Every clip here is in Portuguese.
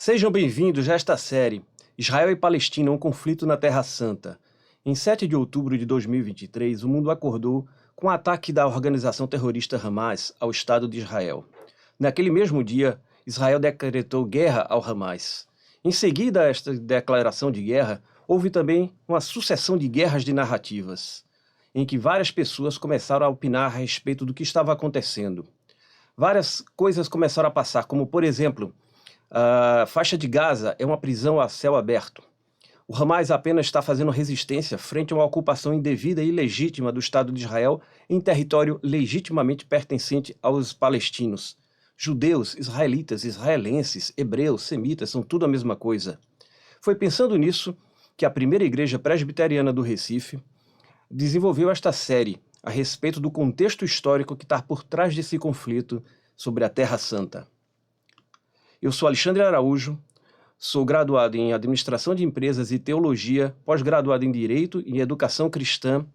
Sejam bem-vindos a esta série, Israel e Palestina, um conflito na Terra Santa. Em 7 de outubro de 2023, o mundo acordou com o ataque da organização terrorista Hamas ao Estado de Israel. Naquele mesmo dia, Israel decretou guerra ao Hamas. Em seguida a esta declaração de guerra, houve também uma sucessão de guerras de narrativas, em que várias pessoas começaram a opinar a respeito do que estava acontecendo. Várias coisas começaram a passar, como, por exemplo, a faixa de Gaza é uma prisão a céu aberto. O Hamas apenas está fazendo resistência frente a uma ocupação indevida e ilegítima do Estado de Israel em território legitimamente pertencente aos palestinos. Judeus, israelitas, israelenses, hebreus, semitas, são tudo a mesma coisa. Foi pensando nisso que a primeira igreja presbiteriana do Recife desenvolveu esta série a respeito do contexto histórico que está por trás desse conflito sobre a Terra Santa. Eu sou Alexandre Araújo, sou graduado em Administração de Empresas e Teologia, pós-graduado em Direito e Educação Cristã,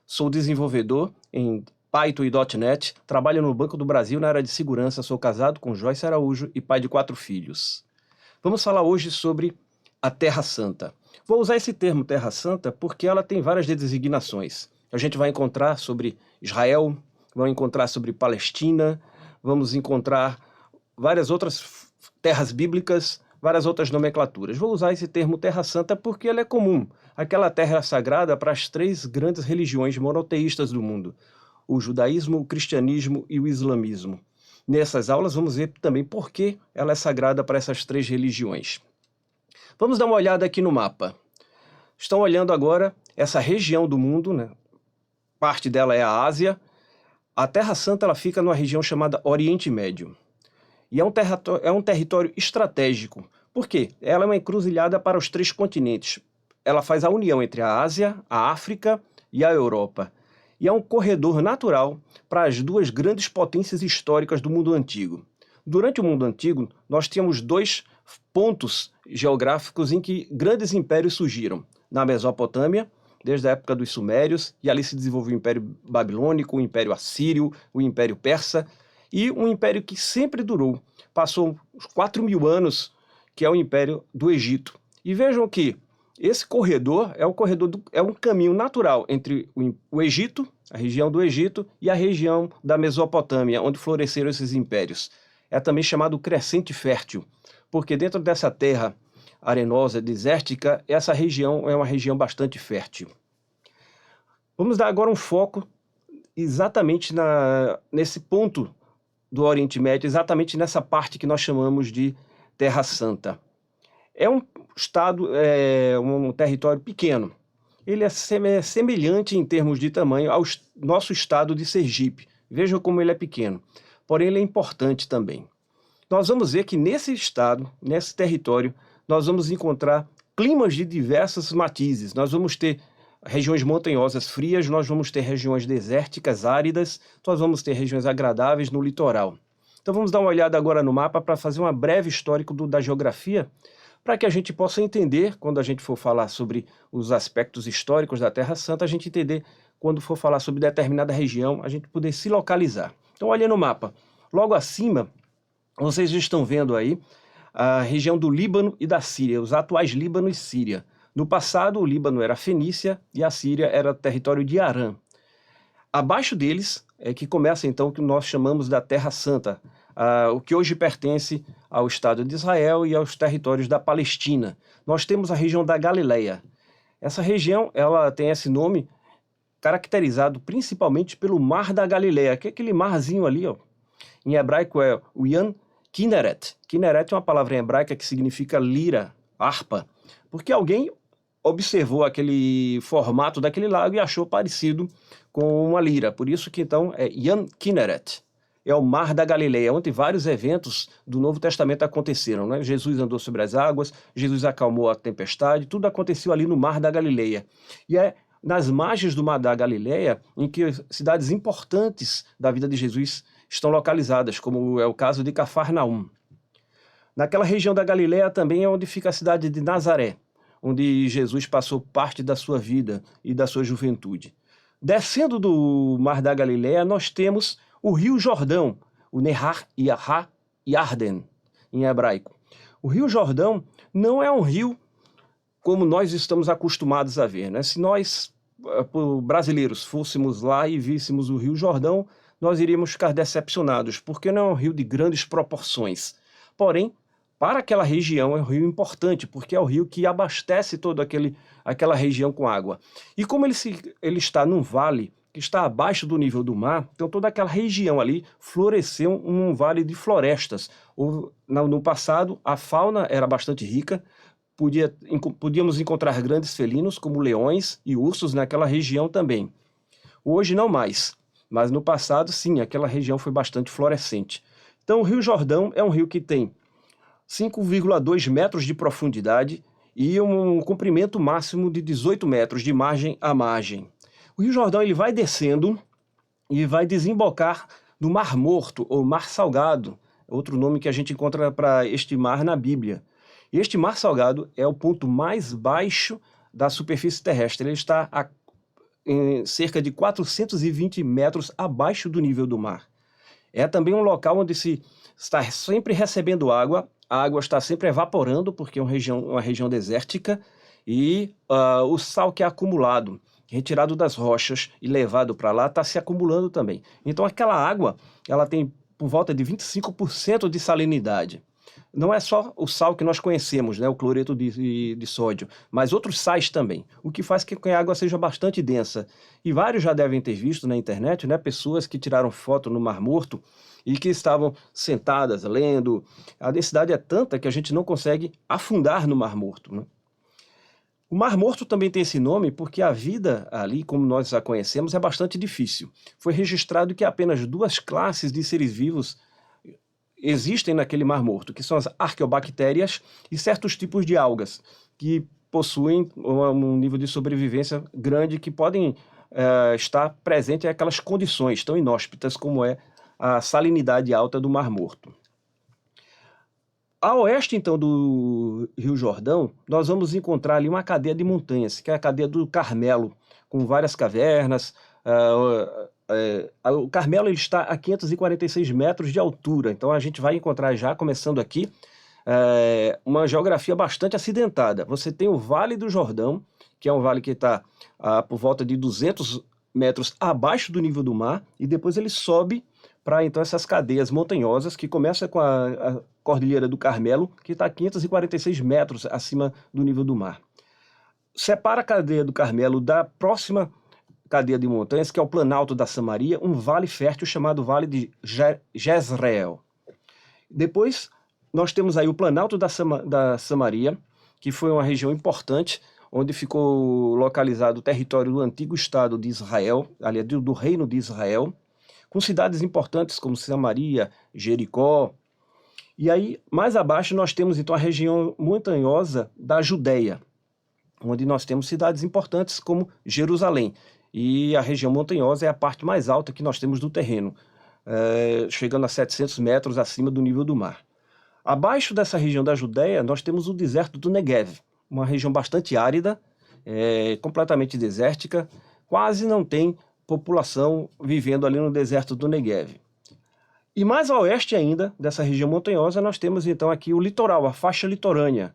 sou desenvolvedor em Python e .NET, trabalho no Banco do Brasil na área de segurança, sou casado com Joyce Araújo e pai de 4 filhos. Vamos falar hoje sobre a Terra Santa. Vou usar esse termo Terra Santa porque ela tem várias designações. A gente vai encontrar sobre Israel, vamos encontrar sobre Palestina, vamos encontrar várias outras terras bíblicas, várias outras nomenclaturas. Vou usar esse termo Terra Santa porque ele é comum. Aquela terra sagrada para as 3 grandes religiões monoteístas do mundo: o judaísmo, o cristianismo e o islamismo. Nessas aulas vamos ver também por que ela é sagrada para essas 3 religiões. Vamos dar uma olhada aqui no mapa. Estão olhando agora essa região do mundo, né? Parte dela é a Ásia. A Terra Santa ela fica numa região chamada Oriente Médio. E é um território estratégico. Por quê? Ela é uma encruzilhada para os 3 continentes. Ela faz a união entre a Ásia, a África e a Europa. E é um corredor natural para as 2 grandes potências históricas do mundo antigo. Durante o mundo antigo, nós tínhamos 2 pontos geográficos em que grandes impérios surgiram. Na Mesopotâmia, desde a época dos Sumérios, e ali se desenvolveu o Império Babilônico, o Império Assírio, o Império Persa, e um império que sempre durou. Passou uns 4.000 anos, que é o Império do Egito. E vejam que esse corredor é um caminho natural entre o Egito, a região do Egito, e a região da Mesopotâmia, onde floresceram esses impérios. É também chamado crescente fértil, porque dentro dessa terra arenosa, desértica, essa região é uma região bastante fértil. Vamos dar agora um foco exatamente nesse ponto do Oriente Médio, exatamente nessa parte que nós chamamos de Terra Santa. É um estado, um território pequeno. Ele é semelhante em termos de tamanho ao nosso estado de Sergipe. Vejam como ele é pequeno. Porém, ele é importante também. Nós vamos ver que nesse estado, nesse território, nós vamos encontrar climas de diversos matizes. Nós vamos ter regiões montanhosas frias, nós vamos ter regiões desérticas, áridas, nós vamos ter regiões agradáveis no litoral. Então vamos dar uma olhada agora no mapa para fazer uma breve histórico da geografia, para que a gente possa entender, quando a gente for falar sobre os aspectos históricos da Terra Santa, a gente entender, quando for falar sobre determinada região, a gente poder se localizar. Então olha no mapa, logo acima, vocês estão vendo aí a região do Líbano e da Síria, os atuais Líbano e Síria. No passado, o Líbano era Fenícia e a Síria era território de Arã. Abaixo deles é que começa então o que nós chamamos da Terra Santa, o que hoje pertence ao Estado de Israel e aos territórios da Palestina. Nós temos a região da Galileia. Essa região ela tem esse nome caracterizado principalmente pelo Mar da Galileia, que é aquele marzinho ali, ó. Em hebraico é o Yan Kinneret. Kinneret é uma palavra em hebraica que significa lira, harpa, porque alguém observou aquele formato daquele lago e achou parecido com uma lira. Por isso que então é Yan Kinneret. É o Mar da Galileia, onde vários eventos do Novo Testamento aconteceram, né? Jesus andou sobre as águas, Jesus acalmou a tempestade, tudo aconteceu ali no Mar da Galileia. E é nas margens do Mar da Galileia em que cidades importantes da vida de Jesus estão localizadas, como é o caso de Cafarnaum. Naquela região da Galileia também é onde fica a cidade de Nazaré, onde Jesus passou parte da sua vida e da sua juventude. Descendo do Mar da Galileia, nós temos o Rio Jordão, o Nehar Yarden, em hebraico. O Rio Jordão não é um rio como nós estamos acostumados a ver, né? Se nós, brasileiros, fôssemos lá e víssemos o Rio Jordão, nós iríamos ficar decepcionados, porque não é um rio de grandes proporções. Porém, para aquela região é um rio importante, porque é o rio que abastece toda aquela região com água. E como ele está num vale que está abaixo do nível do mar, então toda aquela região ali floresceu um vale de florestas. No passado, a fauna era bastante rica, podíamos encontrar grandes felinos, como leões e ursos naquela região também. Hoje não mais, mas no passado sim, aquela região foi bastante florescente. Então o Rio Jordão é um rio que tem 5,2 metros de profundidade e um comprimento máximo de 18 metros de margem a margem. O Rio Jordão ele vai descendo e vai desembocar no Mar Morto, ou Mar Salgado, outro nome que a gente encontra para este mar na Bíblia. E este Mar Salgado é o ponto mais baixo da superfície terrestre. Ele está em cerca de 420 metros abaixo do nível do mar. É também um local onde se está sempre recebendo água, a água está sempre evaporando, porque é uma região desértica, e o sal que é acumulado, retirado das rochas e levado para lá, está se acumulando também. Então aquela água, ela tem por volta de 25% de salinidade. Não é só o sal que nós conhecemos, né, o cloreto de sódio, mas outros sais também, o que faz com que a água seja bastante densa. E vários já devem ter visto na internet, né, pessoas que tiraram foto no Mar Morto e que estavam sentadas lendo. A densidade é tanta que a gente não consegue afundar no Mar Morto, né? O Mar Morto também tem esse nome porque a vida ali, como nós a conhecemos, é bastante difícil. Foi registrado que apenas 2 classes de seres vivos existem naquele Mar Morto, que são as arqueobactérias e certos tipos de algas, que possuem um nível de sobrevivência grande, que podem estar presentes em aquelas condições tão inóspitas como é a salinidade alta do Mar Morto. A oeste, então, do Rio Jordão, nós vamos encontrar ali uma cadeia de montanhas, que é a cadeia do Carmelo, com várias cavernas. O Carmelo ele está a 546 metros de altura, então a gente vai encontrar já, começando aqui, uma geografia bastante acidentada. Você tem o Vale do Jordão, que é um vale que está por volta de 200 metros abaixo do nível do mar, e depois ele sobe para então essas cadeias montanhosas, que começa com a Cordilheira do Carmelo, que está a 546 metros acima do nível do mar. Separa a cadeia do Carmelo da próxima cadeia de montanhas, que é o Planalto da Samaria, um vale fértil chamado Vale de Jezreel. Depois, nós temos aí o Planalto da Samaria, que foi uma região importante, onde ficou localizado o território do antigo Estado de Israel, aliás, do Reino de Israel, com cidades importantes como Samaria, Jericó. E aí, mais abaixo, nós temos então a região montanhosa da Judéia, onde nós temos cidades importantes como Jerusalém. E a região montanhosa é a parte mais alta que nós temos do terreno, chegando a 700 metros acima do nível do mar. Abaixo dessa região da Judéia, nós temos o deserto do Negev, uma região bastante árida, completamente desértica, quase não tem população vivendo ali no deserto do Negev. E mais a oeste ainda, dessa região montanhosa, nós temos então aqui o litoral, a faixa litorânea.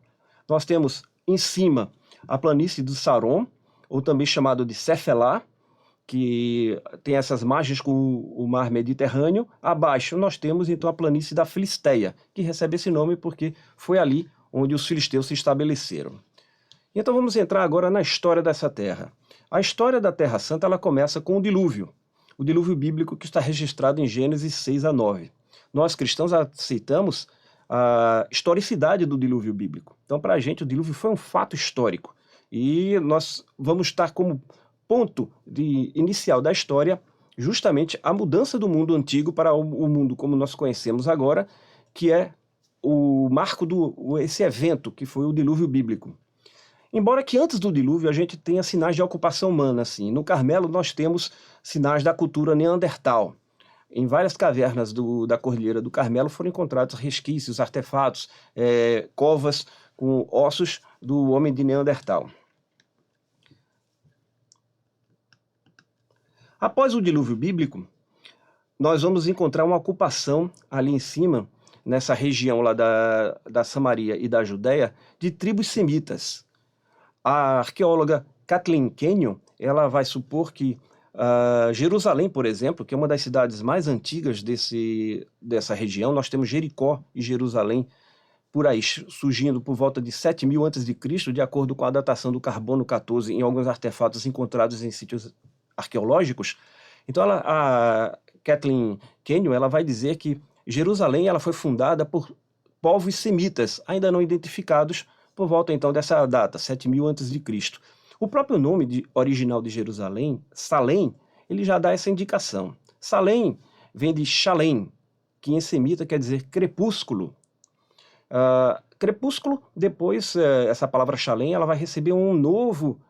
Nós temos em cima a planície do Saron, ou também chamado de Cefelá, que tem essas margens com o mar Mediterrâneo. Abaixo nós temos então a planície da Filisteia, que recebe esse nome porque foi ali onde os filisteus se estabeleceram. Então vamos entrar agora na história dessa terra. A história da Terra Santa ela começa com o dilúvio bíblico que está registrado em Gênesis 6-9. Nós cristãos aceitamos a historicidade do dilúvio bíblico. Então para a gente o dilúvio foi um fato histórico. E nós vamos estar como ponto inicial da história justamente a mudança do mundo antigo para o mundo como nós conhecemos agora, que é o marco esse evento que foi o dilúvio bíblico. Embora que antes do dilúvio a gente tenha sinais de ocupação humana, assim. No Carmelo nós temos sinais da cultura neandertal. Em várias cavernas da Cordilheira do Carmelo foram encontrados resquícios, artefatos, covas com ossos do homem de Neandertal. Após o dilúvio bíblico, nós vamos encontrar uma ocupação ali em cima nessa região lá da Samaria e da Judéia, de tribos semitas. A arqueóloga Kathleen Kenyon, ela vai supor que Jerusalém, por exemplo, que é uma das cidades mais antigas dessa região, nós temos Jericó e Jerusalém por aí surgindo por volta de 7.000 a.C., de acordo com a datação do carbono 14 em alguns artefatos encontrados em sítios arqueológicos. Então a Kathleen Kenyon, ela vai dizer que Jerusalém ela foi fundada por povos semitas, ainda não identificados, por volta então dessa data, 7.000 a.C. O próprio nome original de Jerusalém, Salém, ele já dá essa indicação. Salém vem de Shalem, que em semita quer dizer crepúsculo. Crepúsculo, depois, essa palavra Shalem, ela vai receber um novo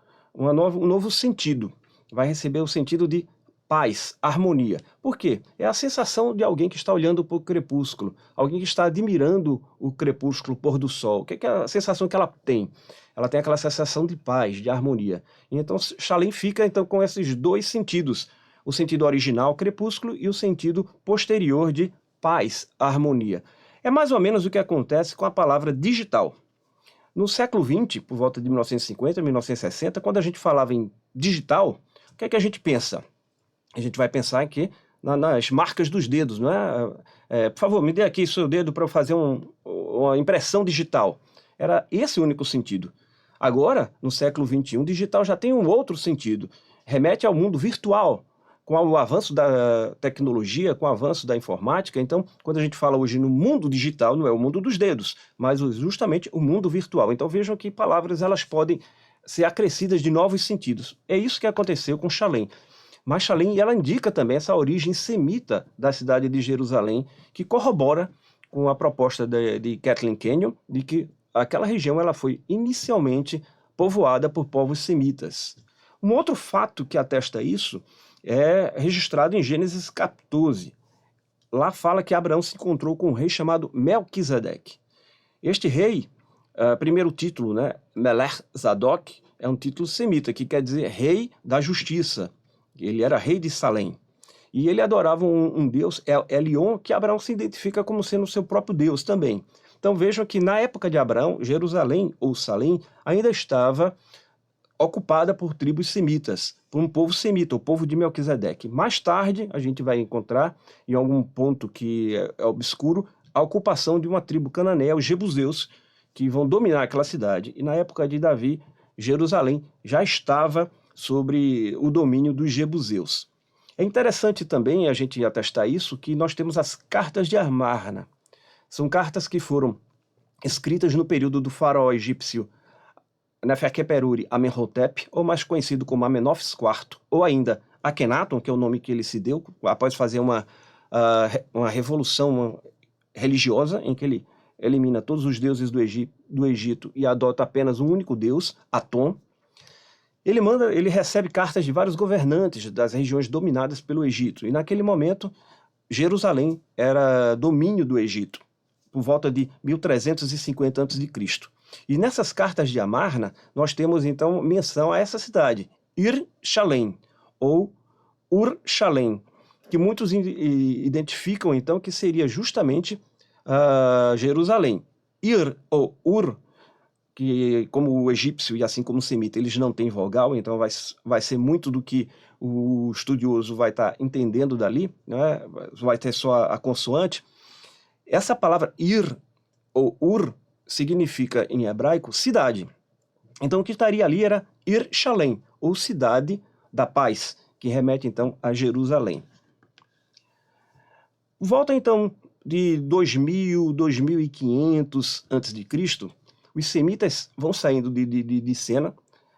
sentido. Vai receber o sentido de paz, harmonia. Por quê? É a sensação de alguém que está olhando para o crepúsculo, alguém que está admirando o crepúsculo, o pôr do sol. O que é a sensação que ela tem? Ela tem aquela sensação de paz, de harmonia. E então, Shalem fica então, com esses dois sentidos. O sentido original, crepúsculo, e o sentido posterior de paz, harmonia. É mais ou menos o que acontece com a palavra digital. No século XX, por volta de 1950, 1960, quando a gente falava em digital, o que é que a gente pensa? A gente vai pensar aqui nas marcas dos dedos, não é? Por favor, me dê aqui seu dedo para eu fazer uma impressão digital. Era esse o único sentido. Agora, no século XXI, digital já tem um outro sentido. Remete ao mundo virtual. Com o avanço da tecnologia, com o avanço da informática, então, quando a gente fala hoje no mundo digital, não é o mundo dos dedos, mas justamente o mundo virtual. Então vejam que palavras elas podem ser acrescidas de novos sentidos. É isso que aconteceu com Shalem. Mas Shalem, ela indica também essa origem semita da cidade de Jerusalém, que corrobora com a proposta de Kathleen Kenyon, de que aquela região ela foi inicialmente povoada por povos semitas. Um outro fato que atesta isso é registrado em Gênesis 14. Lá fala que Abraão se encontrou com um rei chamado Melquisedeque. Este rei, primeiro título, né, Melech Zadok, é um título semita, que quer dizer rei da justiça. Ele era rei de Salém. E ele adorava um deus, Elion, que Abraão se identifica como sendo seu próprio deus também. Então vejam que na época de Abraão, Jerusalém, ou Salém, ainda estava ocupada por tribos semitas, por um povo semita, o povo de Melquisedeque. Mais tarde, a gente vai encontrar, em algum ponto que é obscuro, a ocupação de uma tribo cananeia, os jebuseus, que vão dominar aquela cidade. E na época de Davi, Jerusalém já estava sobre o domínio dos jebuseus. É interessante também a gente atestar isso, que nós temos as cartas de Amarna. São cartas que foram escritas no período do faraó egípcio Neferkeperuri Amenhotep, ou mais conhecido como Amenófis IV, ou ainda Akhenaton, que é o nome que ele se deu, após fazer uma revolução religiosa, em que ele elimina todos os deuses do Egito e adota apenas um único deus, Aton. Ele recebe cartas de vários governantes das regiões dominadas pelo Egito, e naquele momento Jerusalém era domínio do Egito, por volta de 1350 a.C. E nessas cartas de Amarna, nós temos então menção a essa cidade, Ir Shalem, ou Ur Shalem, que muitos identificam então que seria justamente Jerusalém. Ir ou Ur, que como o egípcio e assim como o semita, eles não têm vogal, então vai ser muito do que o estudioso vai estar entendendo dali, né? Vai ter só a consoante. Essa palavra Ir ou Ur significa em hebraico cidade. Então o que estaria ali era Ir Shalem, ou cidade da paz, que remete então a Jerusalém. Volta então de 2000, 2500 a.C., os semitas vão saindo de cena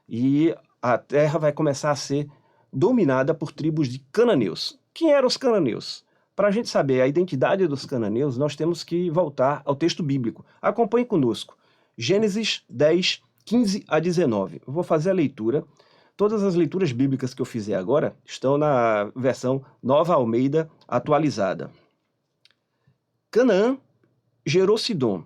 e a terra vai começar a ser dominada por tribos de cananeus. Quem eram os cananeus? Para a gente saber a identidade dos cananeus, nós temos que voltar ao texto bíblico. Acompanhe conosco. Gênesis 10, 15 a 19. Eu vou fazer a leitura. Todas as leituras bíblicas que eu fizer agora estão na versão Nova Almeida atualizada. Canaã gerou Sidom,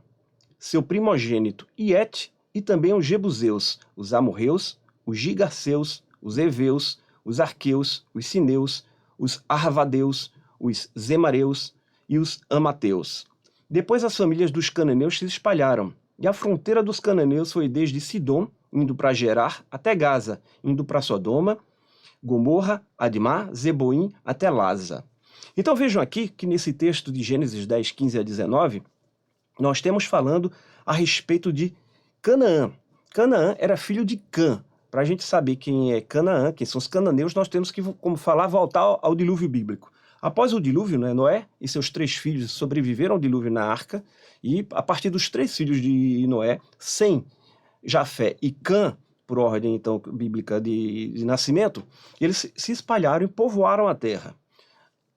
seu primogênito Iete, e também os jebuseus, os amorreus, os gigaseus, os heveus, os arqueus, os sineus, os arvadeus, os zemareus e os amateus. Depois as famílias dos cananeus se espalharam, e a fronteira dos cananeus foi desde Sidom, indo para Gerar, até Gaza, indo para Sodoma, Gomorra, Admá, Zeboim, até Laza. Então vejam aqui que nesse texto de Gênesis 10, 15 a 19, nós temos falando a respeito de Canaã. Canaã era filho de Cã. Para a gente saber quem é Canaã, quem são os cananeus, nós temos que, como falar, voltar ao dilúvio bíblico. Após o dilúvio, né, Noé e seus 3 filhos sobreviveram ao dilúvio na arca, e a partir dos 3 filhos de Noé, Sem, Jafé e Cã, por ordem então bíblica de nascimento, eles se espalharam e povoaram a terra.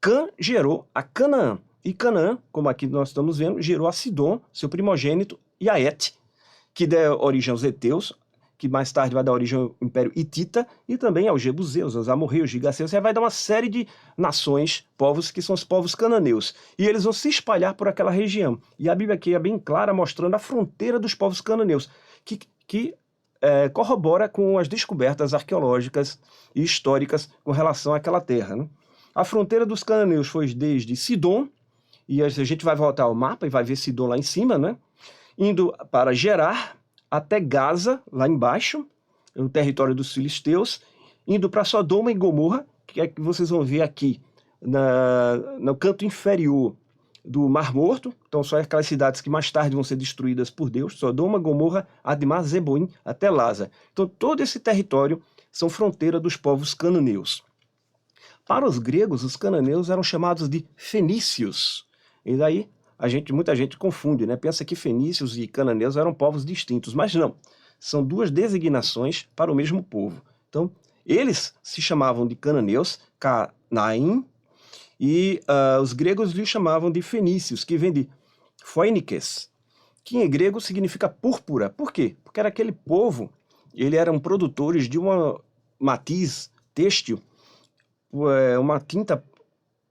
Cã gerou a Canaã, e Canaã, como aqui nós estamos vendo, gerou a Sidom, seu primogênito, e a Et, que deu origem aos heteus, que mais tarde vai dar origem ao Império Hitita, e também aos jebuseus, aos amorreus, gigaseus, e vai dar uma série de nações, povos, que são os povos cananeus. E eles vão se espalhar por aquela região. E a Bíblia aqui é bem clara, mostrando a fronteira dos povos cananeus, que corrobora com as descobertas arqueológicas e históricas com relação àquela terra, né? A fronteira dos cananeus foi desde Sidom, e a gente vai voltar ao mapa e vai ver Sidom lá em cima, né? Indo para Gerar, até Gaza, lá embaixo, no território dos filisteus, indo para Sodoma e Gomorra, que é que vocês vão ver aqui, no canto inferior do Mar Morto. Então são aquelas cidades que mais tarde vão ser destruídas por Deus: Sodoma, Gomorra, Admá, Zeboim, até Laza. Então todo esse território são fronteira dos povos cananeus. Para os gregos, os cananeus eram chamados de fenícios. E daí muita gente confunde, né? Pensa que fenícios e cananeus eram povos distintos, mas não. São 2 designações para o mesmo povo. Então, eles se chamavam de cananeus, Canaim, e os gregos lhes chamavam de fenícios, que vem de phoenikes, que em grego significa púrpura. Por quê? Porque era aquele povo, eles eram produtores de uma matiz têxtil, uma tinta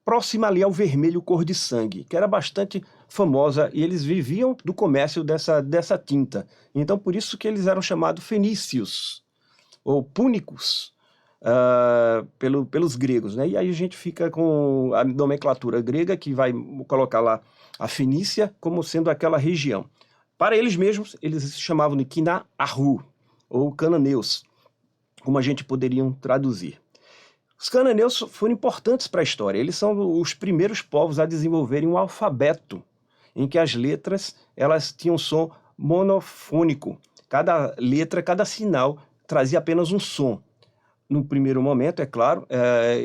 próxima ali ao vermelho cor de sangue, que era bastante famosa, e eles viviam do comércio dessa tinta. Então por isso que eles eram chamados fenícios, ou púnicos, pelos gregos, né? E aí a gente fica com a nomenclatura grega, que vai colocar lá a Fenícia como sendo aquela região. Para eles mesmos, eles se chamavam de Kina-Arru, ou cananeus, como a gente poderia traduzir. Os cananeus foram importantes para a história. Eles são os primeiros povos a desenvolverem um alfabeto, em que as letras elas tinham som monofônico. Cada letra, cada sinal trazia apenas um som. No primeiro momento, é claro,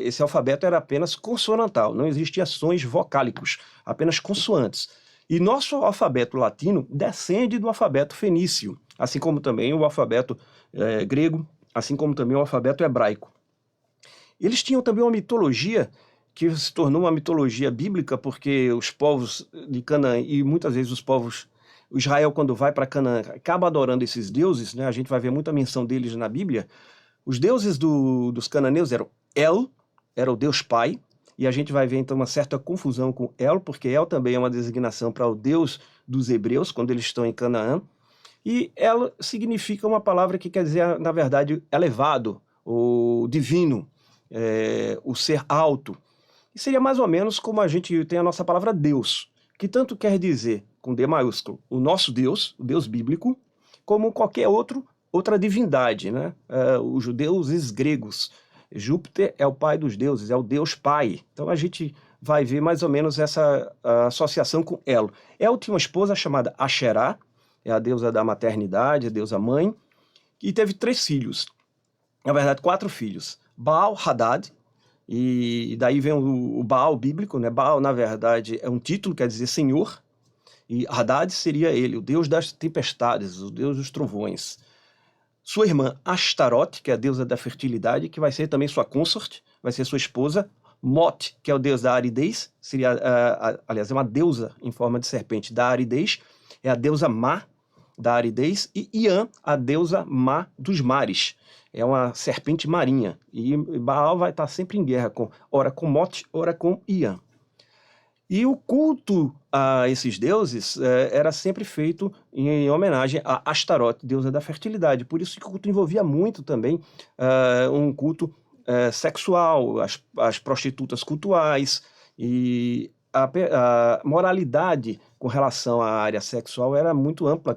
esse alfabeto era apenas consonantal, não existia sons vocálicos, apenas consoantes. E nosso alfabeto latino descende do alfabeto fenício, assim como também o alfabeto grego, assim como também o alfabeto hebraico. Eles tinham também uma mitologia que se tornou uma mitologia bíblica, porque os povos de Canaã e muitas vezes Israel, quando vai para Canaã, acaba adorando esses deuses, né? A gente vai ver muita menção deles na Bíblia. Os deuses dos cananeus eram El, era o Deus Pai, e a gente vai ver então uma certa confusão com El, porque El também é uma designação para o Deus dos hebreus, quando eles estão em Canaã. E El significa uma palavra que quer dizer, na verdade, elevado, ou divino, o ser alto. E seria mais ou menos como a gente tem a nossa palavra Deus, que tanto quer dizer, com D maiúsculo, o nosso Deus, o Deus bíblico, como qualquer outra divindade, né? Os deuses gregos. Júpiter é o pai dos deuses, é o Deus Pai. Então a gente vai ver mais ou menos essa associação com El. El tinha uma esposa chamada Asherá, é a deusa da maternidade, a deusa mãe, e teve 3 filhos. Na verdade, 4 filhos. Baal-Hadad, e daí vem o Baal bíblico, né? Baal, na verdade, é um título, quer dizer senhor, e Hadad seria ele, o deus das tempestades, o deus dos trovões. Sua irmã Ashtaroth, que é a deusa da fertilidade, que vai ser também sua consort, vai ser sua esposa. Mot, que é o deus da aridez, seria, aliás, é uma deusa em forma de serpente da aridez, é a deusa Má da aridez, e Iã, a deusa Má dos mares, é uma serpente marinha. E Baal vai estar sempre em guerra, ora com Mot, ora com Iã. E o culto a esses deuses era sempre feito em homenagem a Ashtaroth, deusa da fertilidade. Por isso que o culto envolvia muito também um culto sexual, as prostitutas cultuais, e a moralidade com relação à área sexual era muito ampla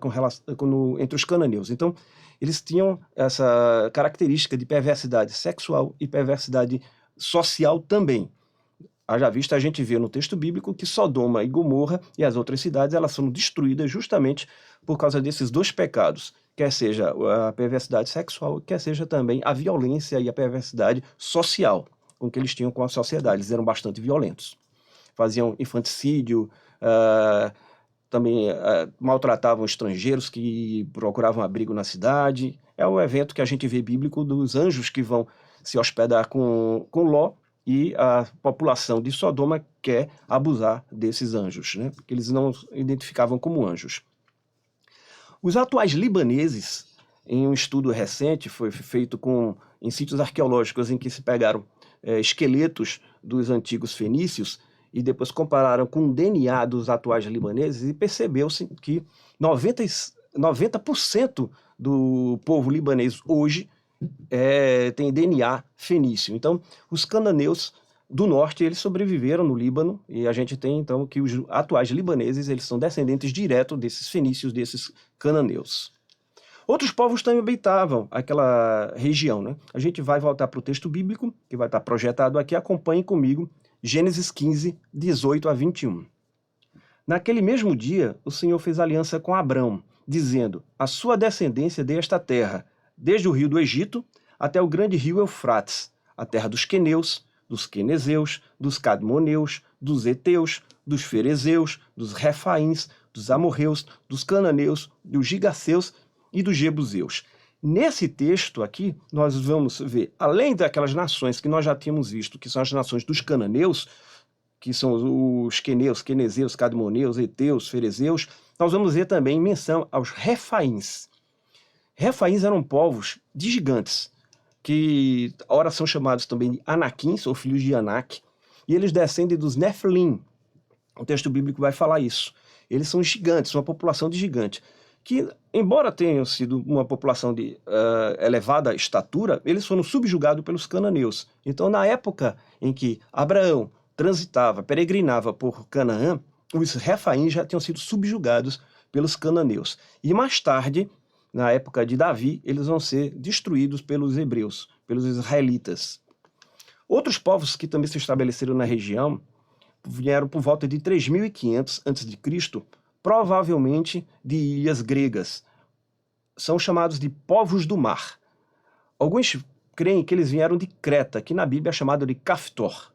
entre os cananeus. Então, eles tinham essa característica de perversidade sexual e perversidade social também. Haja vista, a gente vê no texto bíblico que Sodoma e Gomorra e as outras cidades elas foram destruídas justamente por causa desses dois pecados, quer seja a perversidade sexual, quer seja também a violência e a perversidade social com que eles tinham com a sociedade. Eles eram bastante violentos. Faziam infanticídio, também maltratavam estrangeiros que procuravam abrigo na cidade. É o evento que a gente vê bíblico dos anjos que vão se hospedar com Ló, e a população de Sodoma quer abusar desses anjos, né? Porque eles não identificavam como anjos. Os atuais libaneses, em um estudo recente, foi feito em sítios arqueológicos em que se pegaram esqueletos dos antigos fenícios e depois compararam com o DNA dos atuais libaneses e percebeu-se que 90% do povo libanês hoje tem DNA fenício. Então, os cananeus do norte, eles sobreviveram no Líbano, e a gente tem, então, que os atuais libaneses, eles são descendentes diretos desses fenícios, desses cananeus. Outros povos também habitavam aquela região, né? A gente vai voltar para o texto bíblico, que vai estar projetado aqui, acompanhem comigo, Gênesis 15, 18 a 21. Naquele mesmo dia, o Senhor fez aliança com Abrão, dizendo: a sua descendência dê esta terra, desde o rio do Egito até o grande rio Eufrates, a terra dos queneus, dos quenezeus, dos cadmoneus, dos heteus, dos ferezeus, dos refaíns, dos amorreus, dos cananeus, dos gigaseus e dos jebuseus. Nesse texto aqui, nós vamos ver, além daquelas nações que nós já tínhamos visto, que são as nações dos cananeus, que são os queneus, quenezeus, cadmoneus, heteus, ferezeus, nós vamos ver também menção aos refaíns. Refaíns eram povos de gigantes, que ora são chamados também de Anaquins, ou filhos de Anak, e eles descendem dos Nefilim. O texto bíblico vai falar isso. Eles são gigantes, uma população de gigante, que, embora tenham sido uma população de elevada estatura, eles foram subjugados pelos cananeus. Então, na época em que Abraão transitava, peregrinava por Canaã, os refaíns já tinham sido subjugados pelos cananeus. E mais tarde, na época de Davi, eles vão ser destruídos pelos hebreus, pelos israelitas. Outros povos que também se estabeleceram na região vieram por volta de 3.500 a.C., provavelmente de ilhas gregas. São chamados de povos do mar. Alguns creem que eles vieram de Creta, que na Bíblia é chamado de Caftor.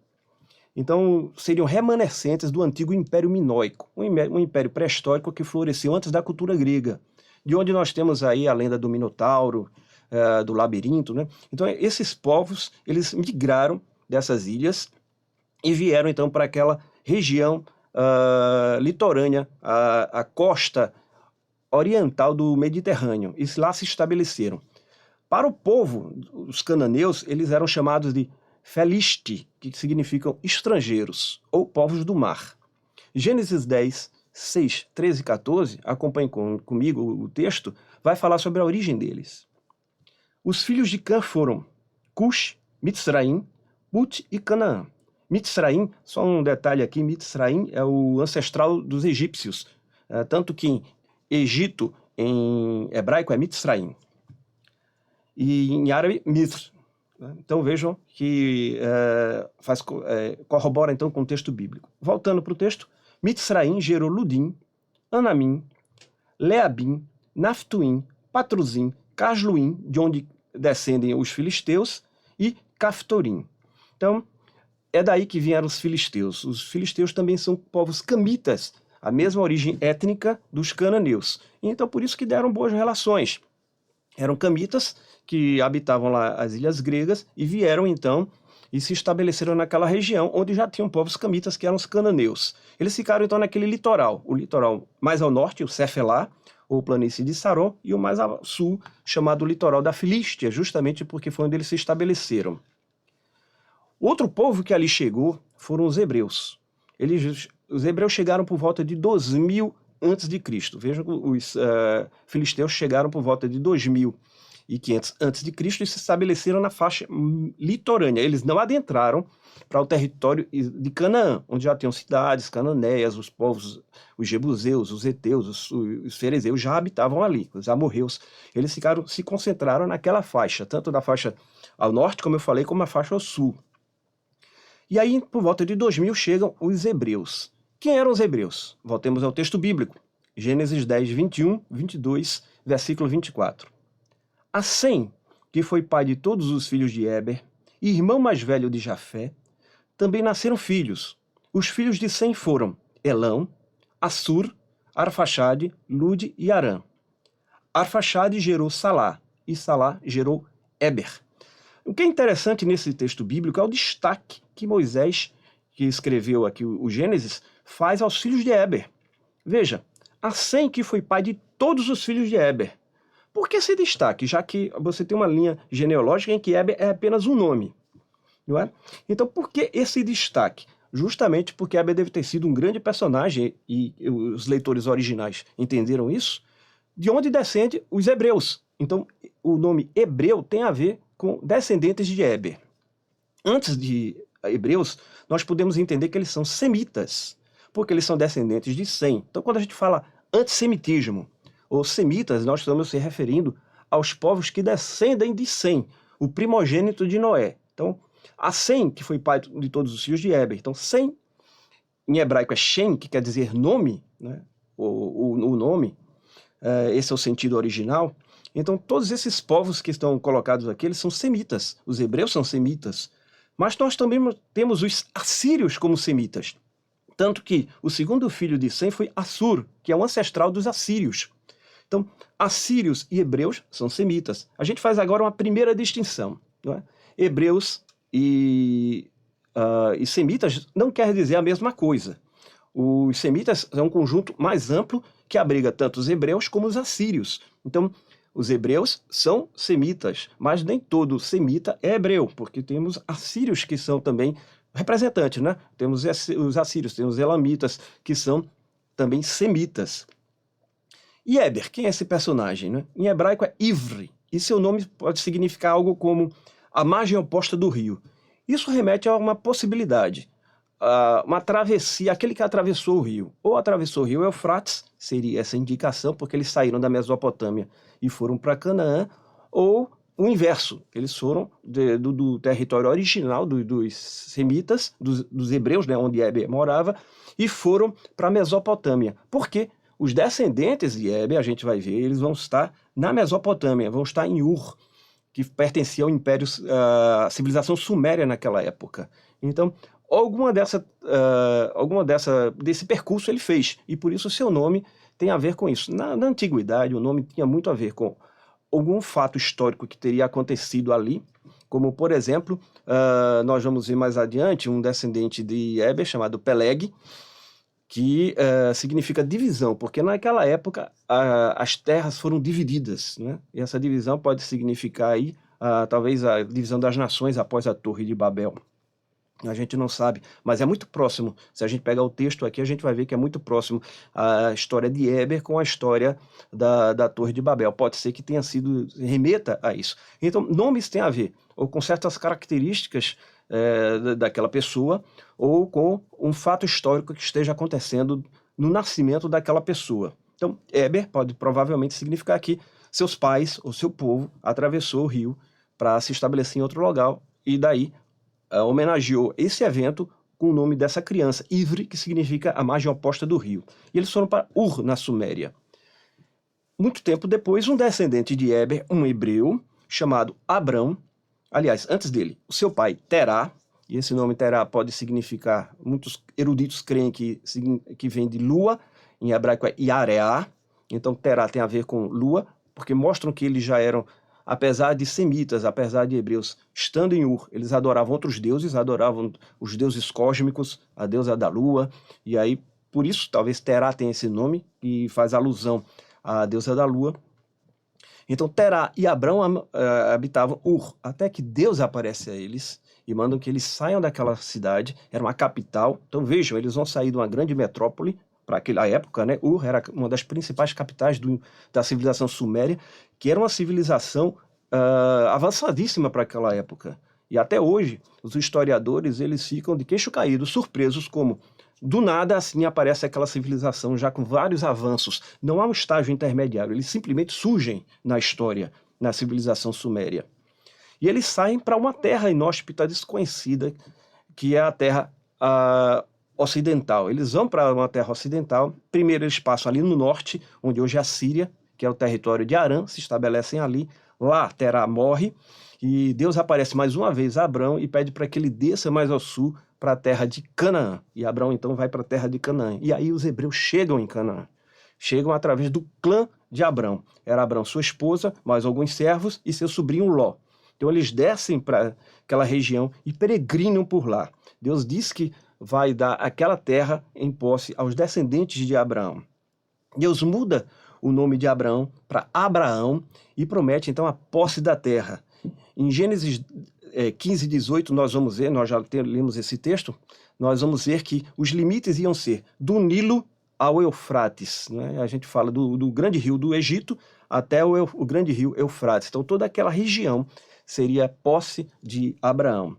Então, seriam remanescentes do antigo Império Minoico, um império pré-histórico que floresceu antes da cultura grega, de onde nós temos aí a lenda do Minotauro, do labirinto, né? Então, esses povos, eles migraram dessas ilhas e vieram, então, para aquela região litorânea, a costa oriental do Mediterrâneo, e lá se estabeleceram. Para o povo, os cananeus, eles eram chamados de Felisti, que significam estrangeiros, ou povos do mar. Gênesis 10, 6, 13 e 14, acompanhe comigo o texto, vai falar sobre a origem deles. Os filhos de Cã foram Cush, Mitzraim, Put e Canaã. Mitzraim, só um detalhe aqui, Mitzraim é o ancestral dos egípcios, tanto que em Egito, em hebraico, é Mitzraim, e em árabe, Mitr. Então vejam que corrobora então com o texto bíblico. Voltando para o texto, Mitzraim gerou Ludim, Anamim, Leabim, Naftuim, Patruzim, Casluim, de onde descendem os filisteus, e Caftorim. Então, é daí que vieram os filisteus. Os filisteus também são povos camitas, a mesma origem étnica dos cananeus. Então, por isso que deram boas relações. Eram camitas que habitavam lá as ilhas gregas e vieram, então, e se estabeleceram naquela região onde já tinham povos camitas, que eram os cananeus. Eles ficaram, então, naquele litoral. O litoral mais ao norte, o Cefelá, ou planície de Saron, e o mais ao sul, chamado litoral da Filístia, justamente porque foi onde eles se estabeleceram. Outro povo que ali chegou foram os hebreus. Os hebreus chegaram por volta de 2000 a.C. Vejam que os filisteus chegaram por volta de 2000. e 500 a.C. e se estabeleceram na faixa litorânea. Eles não adentraram para o território de Canaã, onde já tinham cidades cananeias, os povos, os jebuseus, os heteus, os ferezeus já habitavam ali, os amorreus. Eles se concentraram naquela faixa, tanto da faixa ao norte, como eu falei, como a faixa ao sul. E aí, por volta de 2000, chegam os hebreus. Quem eram os hebreus? Voltemos ao texto bíblico. Gênesis 10, 21, 22, versículo 24. A Sem, que foi pai de todos os filhos de Éber, e irmão mais velho de Jafé, também nasceram filhos. Os filhos de Sem foram Elão, Assur, Arfaxade, Lude e Arã. Arfaxade gerou Salá, e Salá gerou Éber. O que é interessante nesse texto bíblico é o destaque que Moisés, que escreveu aqui o Gênesis, faz aos filhos de Éber. Veja, a Sem, que foi pai de todos os filhos de Éber. Por que esse destaque? Já que você tem uma linha genealógica em que Éber é apenas um nome, não é? Então, por que esse destaque? Justamente porque Éber deve ter sido um grande personagem, e os leitores originais entenderam isso, de onde descende os hebreus. Então, o nome hebreu tem a ver com descendentes de Éber. Antes de hebreus, nós podemos entender que eles são semitas, porque eles são descendentes de Sem. Então, quando a gente fala antissemitismo, ou semitas, nós estamos se referindo aos povos que descendem de Sem, o primogênito de Noé. Então, a Sem, que foi pai de todos os filhos de Éber. Então, Sem, em hebraico é Shem, que quer dizer nome, né? o nome, esse é o sentido original. Então, todos esses povos que estão colocados aqui, eles são semitas. Os hebreus são semitas. Mas nós também temos os assírios como semitas. Tanto que o segundo filho de Sem foi Assur, que é um ancestral dos assírios. Então, assírios e hebreus são semitas. A gente faz agora uma primeira distinção, não é? Hebreus e semitas não quer dizer a mesma coisa. Os semitas é um conjunto mais amplo que abriga tanto os hebreus como os assírios. Então, os hebreus são semitas, mas nem todo semita é hebreu, porque temos assírios que são também representantes, né? Temos os assírios, temos os elamitas, que são também semitas. E Éber, quem é esse personagem, né? Em hebraico é Ivre, e seu nome pode significar algo como a margem oposta do rio. Isso remete a uma possibilidade, uma travessia, aquele que atravessou o rio. Ou atravessou o rio Eufrates, seria essa indicação, porque eles saíram da Mesopotâmia e foram para Canaã, ou o inverso, eles foram do território original dos semitas, dos hebreus, né, onde Éber morava, e foram para a Mesopotâmia. Por quê? Os descendentes de Éber, a gente vai ver, eles vão estar na Mesopotâmia, vão estar em Ur, que pertencia ao império, à civilização suméria naquela época. Então, desse percurso ele fez, e por isso o seu nome tem a ver com isso. Na antiguidade, o nome tinha muito a ver com algum fato histórico que teria acontecido ali, como, por exemplo, nós vamos ver mais adiante um descendente de Éber chamado Peleg, que significa divisão, porque naquela época as terras foram divididas, né? E essa divisão pode significar aí, talvez a divisão das nações após a Torre de Babel. A gente não sabe, mas é muito próximo. Se a gente pegar o texto aqui, a gente vai ver que é muito próximo a história de Éber com a história da Torre de Babel. Pode ser que tenha sido, remeta a isso. Então, nomes têm a ver ou com certas características daquela pessoa, ou com um fato histórico que esteja acontecendo no nascimento daquela pessoa. Então, Éber pode provavelmente significar que seus pais ou seu povo atravessou o rio para se estabelecer em outro lugar, e daí homenageou esse evento com o nome dessa criança, Ivre, que significa a margem oposta do rio. E eles foram para Ur, na Suméria. Muito tempo depois, um descendente de Éber, um hebreu, chamado Abrão, aliás, antes dele, o seu pai, Terá, e esse nome Terá pode significar, muitos eruditos creem que vem de lua, em hebraico é Yareá, então Terá tem a ver com lua, porque mostram que eles já eram, apesar de semitas, apesar de hebreus, estando em Ur, eles adoravam outros deuses, adoravam os deuses cósmicos, a deusa da lua, e aí, por isso, talvez Terá tenha esse nome, que faz alusão à deusa da lua. Então Terá e Abrão habitavam Ur, até que Deus aparece a eles e mandam que eles saiam daquela cidade, era uma capital. Então vejam, eles vão sair de uma grande metrópole, para aquela época, Ur era uma das principais capitais da civilização suméria, que era uma civilização avançadíssima para aquela época. E até hoje, os historiadores eles ficam de queixo caído, surpresos como, do nada, assim aparece aquela civilização já com vários avanços. Não há um estágio intermediário, eles simplesmente surgem na história, na civilização suméria. E eles saem para uma terra inóspita, desconhecida, que é a terra ocidental. Eles vão para uma terra ocidental. Primeiro eles passam ali no norte, onde hoje é a Síria, que é o território de Arã, se estabelecem ali. Lá Terá morre, e Deus aparece mais uma vez a Abrão e pede para que ele desça mais ao sul, para a terra de Canaã. E Abrão então vai para a terra de Canaã. E aí os hebreus chegam em Canaã. Chegam através do clã de Abrão. Era Abrão, sua esposa, mais alguns servos e seu sobrinho Ló. Então eles descem para aquela região e peregrinam por lá. Deus diz que vai dar aquela terra em posse aos descendentes de Abraão. Deus muda o nome de Abraão para Abraão e promete então a posse da terra. Em Gênesis 15, 18, nós vamos ver, nós já lemos esse texto, nós vamos ver que os limites iam ser do Nilo ao Eufrates. Né? A gente fala do grande rio do Egito até o grande rio Eufrates. Então toda aquela região seria posse de Abraão.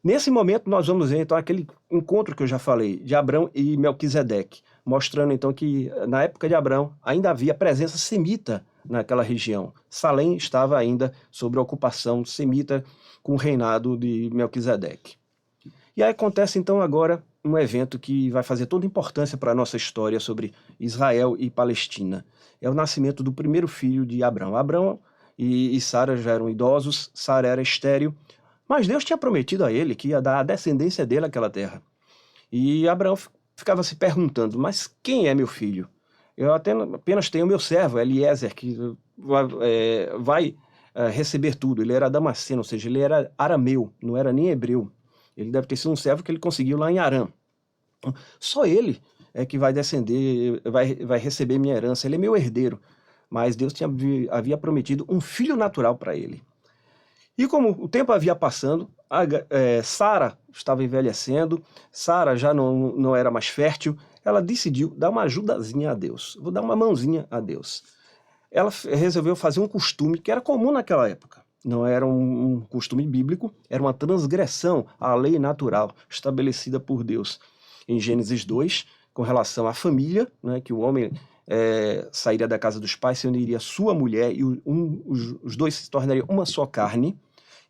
Nesse momento nós vamos ver então aquele encontro que eu já falei, de Abrão e Melquisedeque, mostrando então que na época de Abrão ainda havia presença semita naquela região. Salém estava ainda sob a ocupação semita com o reinado de Melquisedeque. E aí acontece então agora um evento que vai fazer toda a importância para a nossa história sobre Israel e Palestina. É o nascimento do primeiro filho de Abrão. Abrão e Sara já eram idosos, Sara era estéril, mas Deus tinha prometido a ele que ia dar a descendência dele àquela terra. E Abraão ficava se perguntando, mas quem é meu filho? Eu apenas tenho meu servo, Eliezer, que vai receber tudo. Ele era damasceno, ou seja, ele era arameu, não era nem hebreu. Ele deve ter sido um servo que ele conseguiu lá em Arã. Só ele é que vai descender, vai receber minha herança, ele é meu herdeiro. Mas Deus havia prometido um filho natural para ele. E como o tempo havia passando, Sara estava envelhecendo, Sara já não era mais fértil, ela decidiu dar uma ajudazinha a Deus, vou dar uma mãozinha a Deus. Ela resolveu fazer um costume que era comum naquela época. Não era um costume bíblico, era uma transgressão à lei natural estabelecida por Deus. Em Gênesis 2, com relação à família, né, que o homem sairia da casa dos pais, se uniria à sua mulher e os dois se tornariam uma só carne.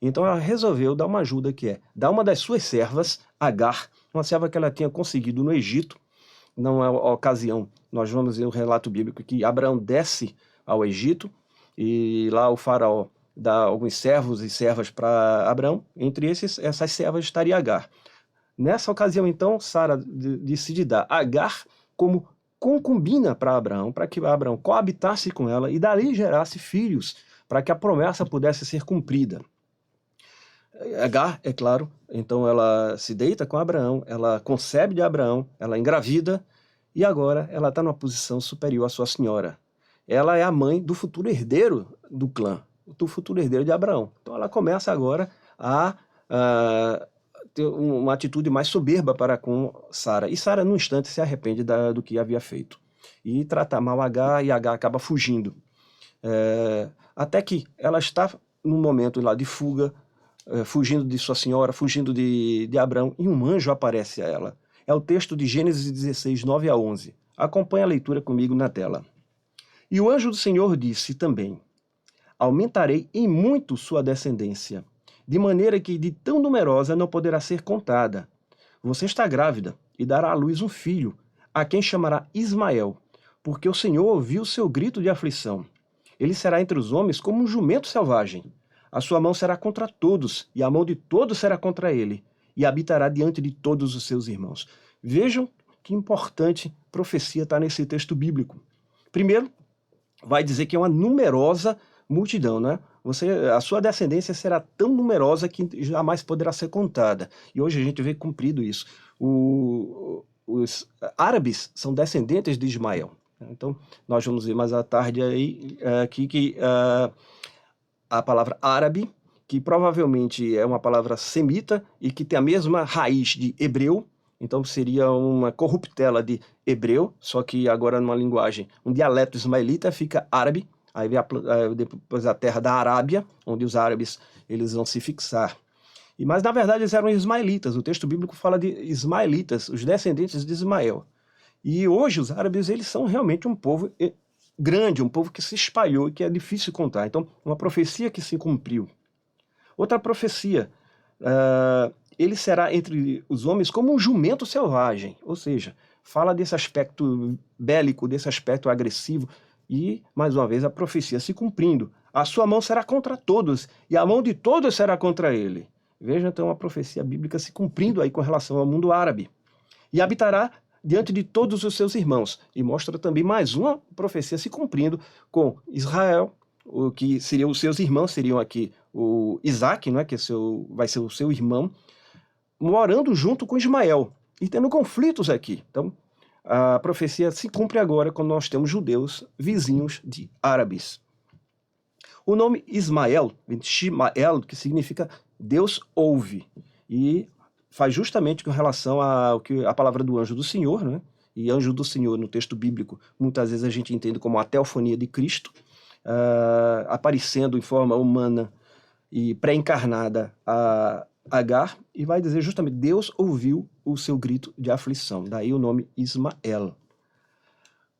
Então ela resolveu dar uma ajuda que é dar uma das suas servas, Agar, uma serva que ela tinha conseguido no Egito. Não é a ocasião, nós vamos ver o relato bíblico que Abraão desce ao Egito e lá o faraó dá alguns servos e servas para Abraão, entre essas servas estaria Agar. Nessa ocasião então Sara decide dar Agar como concubina para Abraão, para que Abraão coabitasse com ela e dali gerasse filhos, para que a promessa pudesse ser cumprida. Agar, é claro, então ela se deita com Abraão, ela concebe de Abraão, ela engravida e agora ela está numa posição superior à sua senhora. Ela é a mãe do futuro herdeiro do clã, do futuro herdeiro de Abraão. Então ela começa agora a ter uma atitude mais soberba para com Sara. E Sara, num instante, se arrepende do que havia feito. E trata mal Agar, e Agar acaba fugindo. Até que ela está num momento lá de fuga, fugindo de sua senhora, fugindo de Abraão, e um anjo aparece a ela. É o texto de Gênesis 16, 9 a 11. Acompanhe a leitura comigo na tela. E o anjo do Senhor disse também: aumentarei em muito sua descendência, de maneira que de tão numerosa não poderá ser contada. Você está grávida e dará à luz um filho, a quem chamará Ismael, porque o Senhor ouviu seu grito de aflição. Ele será entre os homens como um jumento selvagem. A sua mão será contra todos, e a mão de todos será contra ele, e habitará diante de todos os seus irmãos. Vejam que importante profecia está nesse texto bíblico. Primeiro, vai dizer que é uma numerosa multidão, né? A sua descendência será tão numerosa que jamais poderá ser contada. E hoje a gente vê cumprido isso. Os árabes são descendentes de Ismael. Então, nós vamos ver mais à tarde aí, aqui que a palavra árabe, que provavelmente é uma palavra semita e que tem a mesma raiz de hebreu, então seria uma corruptela de hebreu, só que agora numa linguagem, um dialeto ismaelita fica árabe. Aí vem depois a terra da Arábia, onde os árabes eles vão se fixar. Mas na verdade eles eram ismaelitas, o texto bíblico fala de ismaelitas, os descendentes de Ismael. E hoje os árabes eles são realmente um povo grande, um povo que se espalhou e que é difícil contar. Então, uma profecia que se cumpriu. Outra profecia, ele será entre os homens como um jumento selvagem, ou seja, fala desse aspecto bélico, desse aspecto agressivo, e, mais uma vez, a profecia se cumprindo. A sua mão será contra todos, e a mão de todos será contra ele. Veja, então, a profecia bíblica se cumprindo aí com relação ao mundo árabe. E habitará diante de todos os seus irmãos. E mostra também mais uma profecia se cumprindo com Israel, o que seriam os seus irmãos, seriam aqui o Isaac, né, que vai ser o seu irmão, morando junto com Ismael, e tendo conflitos aqui. Então, a profecia se cumpre agora quando nós temos judeus vizinhos de árabes. O nome Ismael, vem de Shimael, que significa Deus ouve, e faz justamente com relação a palavra do anjo do Senhor, né? E anjo do Senhor no texto bíblico, muitas vezes a gente entende como a teofonia de Cristo, aparecendo em forma humana e pré-encarnada a Agar, e vai dizer justamente, Deus ouviu o seu grito de aflição, daí o nome Ismael.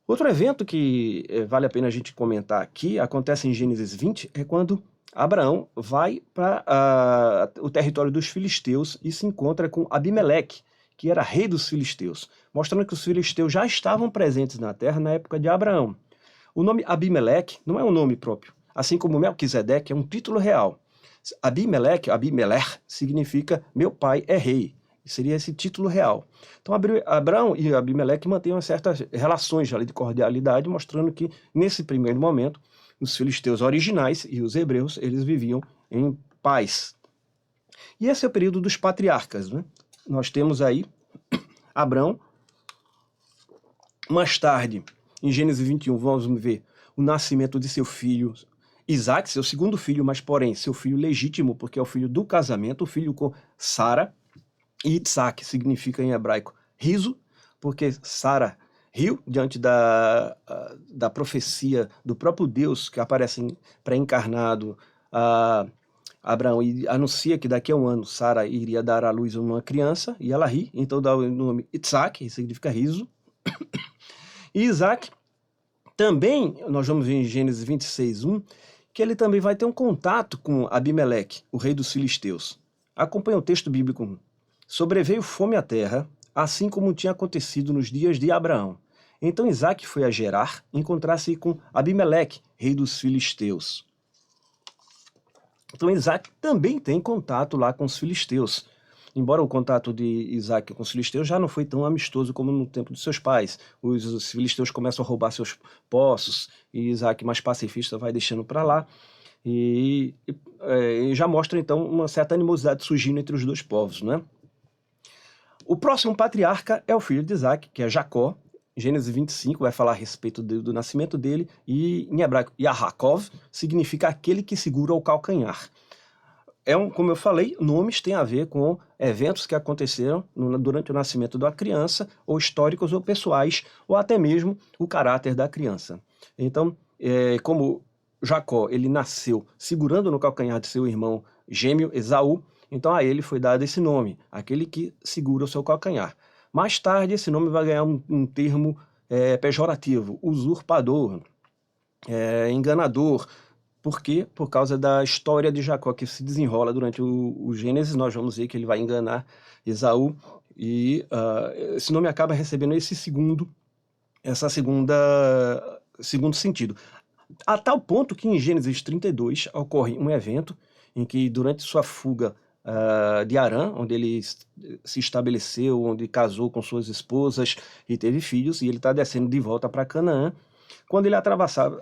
Outro evento que vale a pena a gente comentar aqui, acontece em Gênesis 20, é quando Abraão vai para o território dos filisteus e se encontra com Abimeleque, que era rei dos filisteus, mostrando que os filisteus já estavam presentes na terra na época de Abraão. O nome Abimeleque não é um nome próprio, assim como Melquisedeque é um título real. Abimeleque, Abimelech, significa meu pai é rei. Seria esse título real. Então Abraão e Abimeleque mantêm umas certas relações ali de cordialidade, mostrando que nesse primeiro momento os filisteus originais e os hebreus eles viviam em paz. E esse é o período dos patriarcas, né? Nós temos aí Abraão. Mais tarde, em Gênesis 21, vamos ver o nascimento de seu filho Isaac, seu segundo filho, mas porém seu filho legítimo, porque é o filho do casamento, o filho com Sara. E Itzak significa em hebraico riso, porque Sara riu diante da profecia do próprio Deus que aparece pré-encarnado a Abraão e anuncia que daqui a um ano Sara iria dar à luz uma criança, e ela ri, então dá o nome Itzak, que significa riso. E Isaac também, nós vamos ver em Gênesis 26, 1, que ele também vai ter um contato com Abimeleque, o rei dos filisteus. Acompanha o texto bíblico. Sobreveio fome à terra, assim como tinha acontecido nos dias de Abraão. Então Isaac foi a Gerar encontrar-se com Abimeleque, rei dos filisteus. Então Isaac também tem contato lá com os filisteus. Embora o contato de Isaac com os filisteus já não foi tão amistoso como no tempo de seus pais. Os filisteus começam a roubar seus poços, e Isaac, mais pacifista, vai deixando para lá. E já mostra, então, uma certa animosidade surgindo entre os dois povos, né? O próximo patriarca é o filho de Isaac, que é Jacó. Gênesis 25 vai falar a respeito do nascimento dele, e em hebraico, Yaakov significa aquele que segura o calcanhar. Como eu falei, nomes têm a ver com eventos que aconteceram durante o nascimento da criança, ou históricos ou pessoais, ou até mesmo o caráter da criança. Então, como Jacó ele nasceu segurando no calcanhar de seu irmão gêmeo Esaú, então a ele foi dado esse nome, aquele que segura o seu calcanhar. Mais tarde esse nome vai ganhar um termo pejorativo, usurpador, enganador. Por quê? Por causa da história de Jacó que se desenrola durante o Gênesis. Nós vamos ver que ele vai enganar Esaú, e esse nome acaba recebendo segundo sentido. A tal ponto que em Gênesis 32 ocorre um evento em que, durante sua fuga de Harã, onde ele se estabeleceu, onde casou com suas esposas e teve filhos, e ele está descendo de volta para Canaã, quando ele atravessava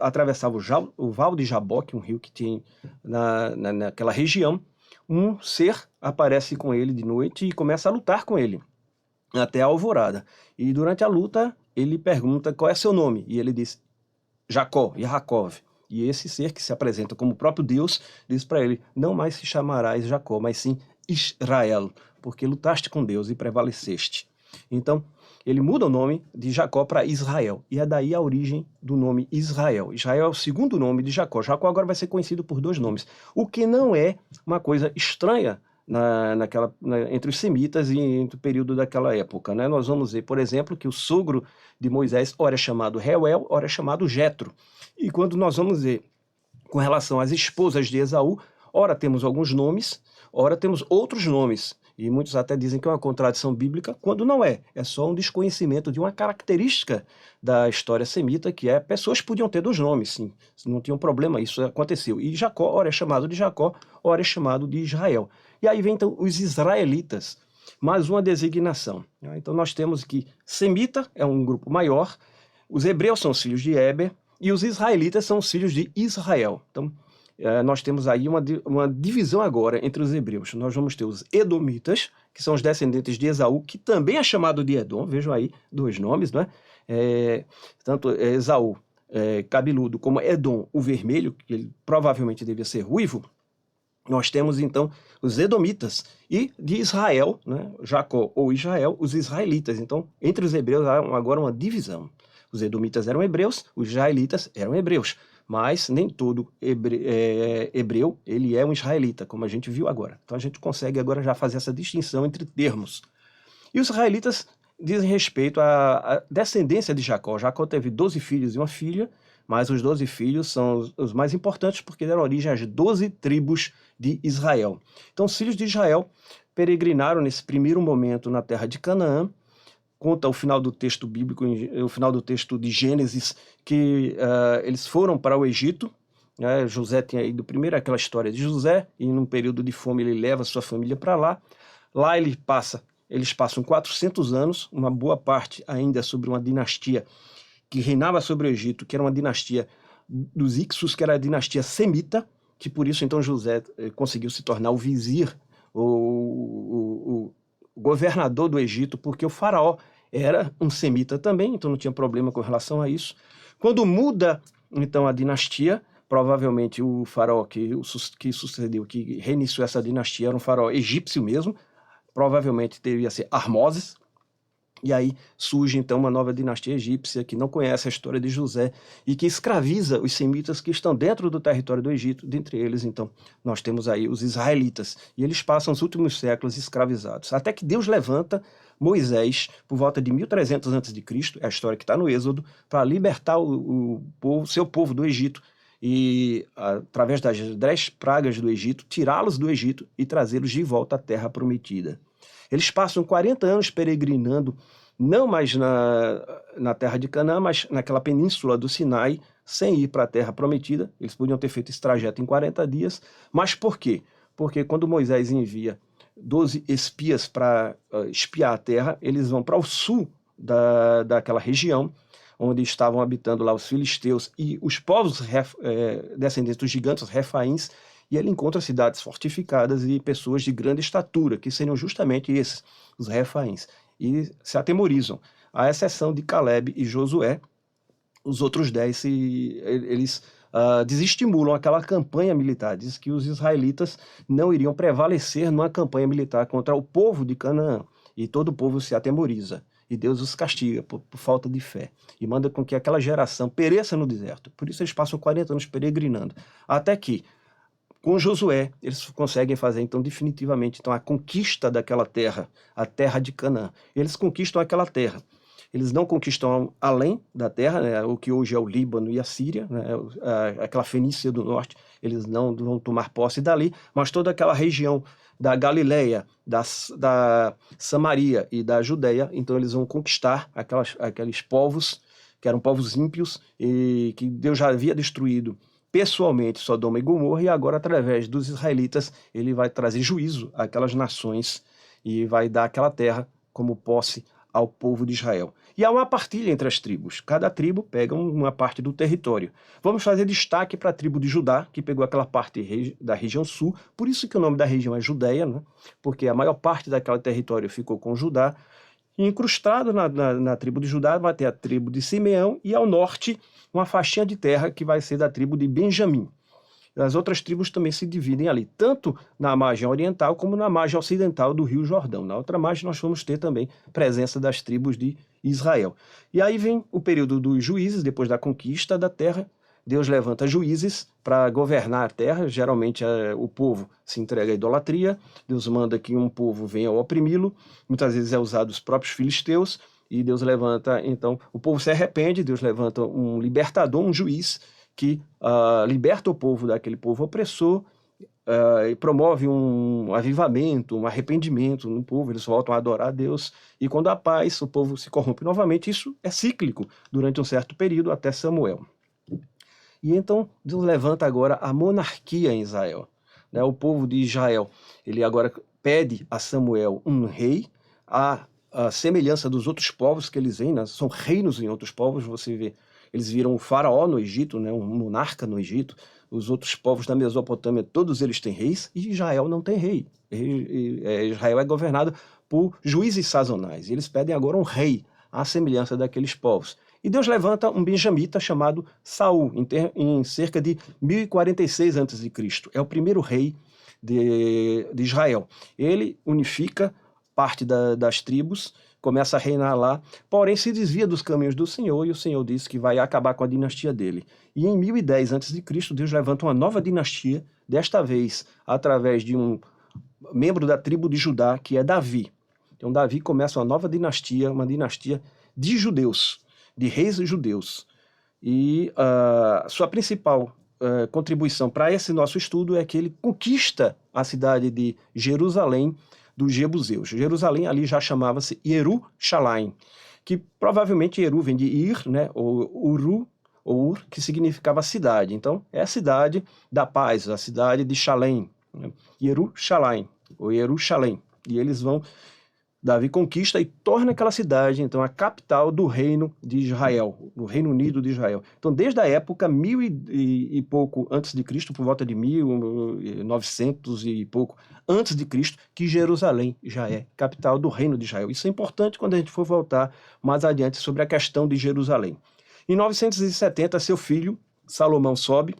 o Val de Jaboque, um rio que tem naquela região, um ser aparece com ele de noite e começa a lutar com ele, até a alvorada. E durante a luta, ele pergunta qual é seu nome, e ele diz Jacó, Yaakov. E esse ser, que se apresenta como o próprio Deus, diz para ele, não mais se chamarás Jacó, mas sim Israel, porque lutaste com Deus e prevaleceste. Então, ele muda o nome de Jacó para Israel. E é daí a origem do nome Israel. Israel é o segundo nome de Jacó. Jacó agora vai ser conhecido por dois nomes, o que não é uma coisa estranha entre os semitas e entre o período daquela época, né? Nós vamos ver, por exemplo, que o sogro de Moisés ora é chamado Reuel, ora é chamado Jetro. E quando nós vamos ver com relação às esposas de Esaú, ora temos alguns nomes, ora temos outros nomes. E muitos até dizem que é uma contradição bíblica, quando não é. É só um desconhecimento de uma característica da história semita, que é pessoas podiam ter dois nomes, sim. Não tinha um problema, isso aconteceu. E Jacó, ora é chamado de Jacó, ora é chamado de Israel. E aí vem então os israelitas, mais uma designação. Então nós temos que semita é um grupo maior, os hebreus são os filhos de Heber, e os israelitas são os filhos de Israel. Então, nós temos aí uma divisão agora entre os hebreus. Nós vamos ter os edomitas, que são os descendentes de Esaú, que também é chamado de Edom. Vejam aí dois nomes, né? Tanto Esaú cabeludo como Edom o vermelho, que ele provavelmente devia ser ruivo. Nós temos então os edomitas e de Israel, né? Jacó ou Israel, os israelitas. Então, entre os hebreus há agora uma divisão. Os edomitas eram hebreus, os israelitas eram hebreus. Mas nem todo hebreu ele é um israelita, como a gente viu agora. Então a gente consegue agora já fazer essa distinção entre termos. E os israelitas dizem respeito à descendência de Jacó. Jacó teve 12 filhos e uma filha, mas os 12 filhos são os mais importantes porque deram origem às 12 tribos de Israel. Então os filhos de Israel peregrinaram nesse primeiro momento na terra de Canaã. Conta o final do texto bíblico, o final do texto de Gênesis, que eles foram para o Egito. José tinha ido primeiro, aquela história de José, e num período de fome ele leva sua família para lá. Lá eles passam 400 anos, uma boa parte ainda sobre uma dinastia que reinava sobre o Egito, que era uma dinastia dos Ixos, que era a dinastia semita, que por isso então José conseguiu se tornar o vizir, o governador do Egito, porque o faraó era um semita também, então não tinha problema com relação a isso. Quando muda, então, a dinastia, provavelmente o faraó que sucedeu, que reiniciou essa dinastia, era um faraó egípcio mesmo, provavelmente devia ser Harmoses, e aí surge então uma nova dinastia egípcia que não conhece a história de José e que escraviza os semitas que estão dentro do território do Egito. Dentre eles, então, nós temos aí os israelitas. E eles passam os últimos séculos escravizados. Até que Deus levanta Moisés, por volta de 1300 a.C., é a história que está no Êxodo, para libertar seu povo do Egito e, através das 10 pragas do Egito, tirá-los do Egito e trazê-los de volta à terra prometida. Eles passam 40 anos peregrinando, não mais na terra de Canaã, mas naquela península do Sinai, sem ir para a terra prometida. Eles podiam ter feito esse trajeto em 40 dias. Mas por quê? Porque quando Moisés envia 12 espias para espiar a terra, eles vão para o sul daquela região, onde estavam habitando lá os filisteus e os povos descendentes dos gigantes, os refaíns, e ele encontra cidades fortificadas e pessoas de grande estatura, que seriam justamente esses, os refaíns, e se atemorizam. À exceção de Caleb e Josué, os outros 10, eles desestimulam aquela campanha militar. Diz que os israelitas não iriam prevalecer numa campanha militar contra o povo de Canaã, e todo o povo se atemoriza. E Deus os castiga por falta de fé, e manda com que aquela geração pereça no deserto. Por isso eles passam 40 anos peregrinando, até que, com Josué, eles conseguem fazer, então, definitivamente, então, a conquista daquela terra, a terra de Canaã. Eles conquistam aquela terra. Eles não conquistam além da terra, né, o que hoje é o Líbano e a Síria, né, aquela Fenícia do norte, eles não vão tomar posse dali, mas toda aquela região da Galileia, da Samaria e da Judeia, então eles vão conquistar aqueles povos, que eram povos ímpios, e que Deus já havia destruído pessoalmente Sodoma e Gomorra, e agora, através dos israelitas, ele vai trazer juízo àquelas nações e vai dar aquela terra como posse ao povo de Israel. E há uma partilha entre as tribos. Cada tribo pega uma parte do território. Vamos fazer destaque para a tribo de Judá, que pegou aquela parte da região sul, por isso que o nome da região é Judeia, né? Porque a maior parte daquele território ficou com Judá. E incrustado na tribo de Judá vai ter a tribo de Simeão, e ao norte uma faixinha de terra que vai ser da tribo de Benjamim. as outras tribos também se dividem ali, tanto na margem oriental como na margem ocidental do Rio Jordão. Na outra margem nós vamos ter também presença das tribos de Israel. E aí vem o período dos juízes, depois da conquista da terra. Deus levanta juízes para governar a terra. Geralmente o povo se entrega à idolatria. Deus manda que um povo venha oprimi-lo. Muitas vezes é usado os próprios filisteus. E Deus levanta, então, o povo se arrepende. Deus levanta um libertador, um juiz, que liberta o povo daquele povo opressor, e promove um avivamento, um arrependimento no povo. Eles voltam a adorar a Deus. E quando há paz, o povo se corrompe novamente. Isso é cíclico durante um certo período, até Samuel. E então Deus levanta agora a monarquia em Israel. O povo de Israel, ele agora pede a Samuel um rei, a semelhança dos outros povos que eles veem, né? São reinos em outros povos. Você vê, eles viram o faraó no Egito, né? Um monarca no Egito. Os outros povos da Mesopotâmia, todos eles têm reis, e Israel não tem rei. Israel é governado por juízes sazonais. E eles pedem agora um rei, à semelhança daqueles povos. E Deus levanta um benjamita chamado Saul, em cerca de 1046 a.C. É o primeiro rei de Israel. Ele unifica parte das tribos, começa a reinar lá, porém se desvia dos caminhos do Senhor, e o Senhor diz que vai acabar com a dinastia dele. E em 1010 a.C., Deus levanta uma nova dinastia, desta vez através de um membro da tribo de Judá, que é Davi. Então Davi começa uma nova dinastia, uma dinastia de judeus, de reis judeus. E sua principal contribuição para esse nosso estudo é que ele conquista a cidade de Jerusalém dos jebuseus. Jerusalém ali já chamava-se Yerushalayim, que provavelmente Yeru vem de Ir, né, ou Uru, ou Ur, que significava cidade. Então é a cidade da paz, a cidade de Shalem, né? Yerushalayim, ou Yerushalém. E eles vão... Davi conquista e torna aquela cidade, então, a capital do reino de Israel, do Reino Unido de Israel. Então, desde a época, 1000 e pouco antes de Cristo, por volta de 1900 e pouco antes de Cristo, que Jerusalém já é capital do Reino de Israel. Isso é importante quando a gente for voltar mais adiante sobre a questão de Jerusalém. Em 970, seu filho, Salomão, sobe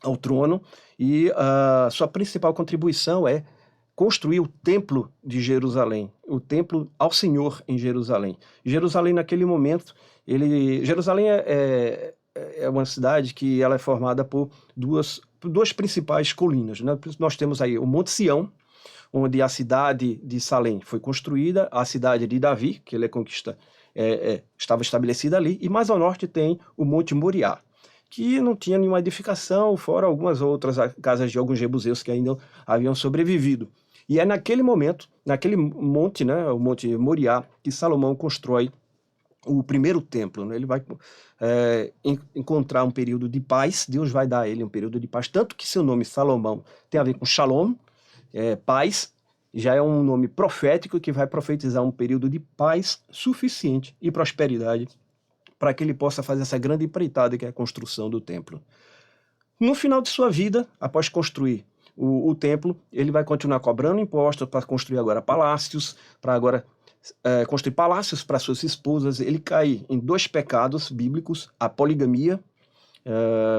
ao trono e sua principal contribuição é construir o templo de Jerusalém, o templo ao Senhor em Jerusalém. Jerusalém, naquele momento, Jerusalém é uma cidade que ela é formada por duas principais colinas, né? Nós temos aí o Monte Sião, onde a cidade de Salém foi construída, a cidade de Davi, que ele estava estabelecida ali, e mais ao norte tem o Monte Moriá, que não tinha nenhuma edificação, fora algumas outras casas de alguns jebuseus que ainda haviam sobrevivido. E é naquele momento, naquele monte, né, o Monte Moriá, que Salomão constrói o primeiro templo, né? Ele vai encontrar um período de paz, Deus vai dar a ele um período de paz, tanto que seu nome Salomão tem a ver com Shalom, paz, já é um nome profético que vai profetizar um período de paz suficiente e prosperidade para que ele possa fazer essa grande empreitada que é a construção do templo. No final de sua vida, após construir o templo, ele vai continuar cobrando impostos para construir agora palácios, para agora construir palácios para suas esposas. Ele cai em 2 pecados bíblicos, a poligamia,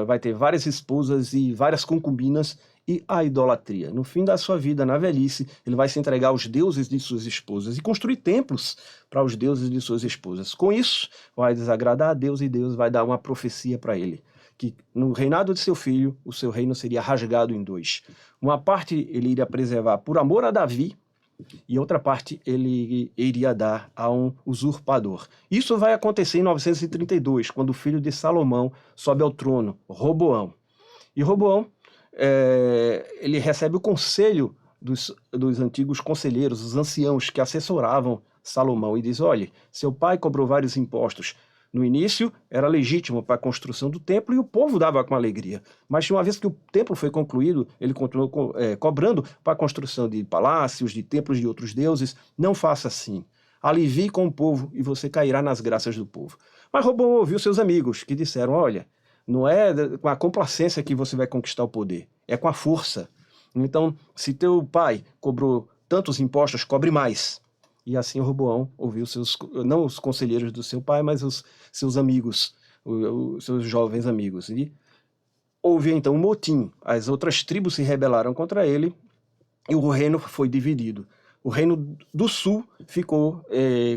vai ter várias esposas e várias concubinas, e a idolatria. No fim da sua vida, na velhice, ele vai se entregar aos deuses de suas esposas e construir templos para os deuses de suas esposas. Com isso, vai desagradar a Deus e Deus vai dar uma profecia para ele, que no reinado de seu filho, o seu reino seria rasgado em 2. Uma parte ele iria preservar por amor a Davi, e outra parte ele iria dar a um usurpador. Isso vai acontecer em 932, quando o filho de Salomão sobe ao trono, Roboão. E Roboão, ele recebe o conselho dos antigos conselheiros, os anciãos que assessoravam Salomão, e diz: olha, seu pai cobrou vários impostos. No início era legítimo para a construção do templo e o povo dava com alegria. Mas uma vez que o templo foi concluído, ele continuou cobrando para a construção de palácios, de templos de outros deuses. Não faça assim. Alivie com o povo e você cairá nas graças do povo. Mas Roboão ouviu seus amigos que disseram: olha, não é com a complacência que você vai conquistar o poder, é com a força. Então, se teu pai cobrou tantos impostos, cobre mais. E assim Roboão ouviu não os conselheiros do seu pai, mas os seus amigos, os seus jovens amigos. E houve então um motim, as outras tribos se rebelaram contra ele e o reino foi dividido. O reino do sul ficou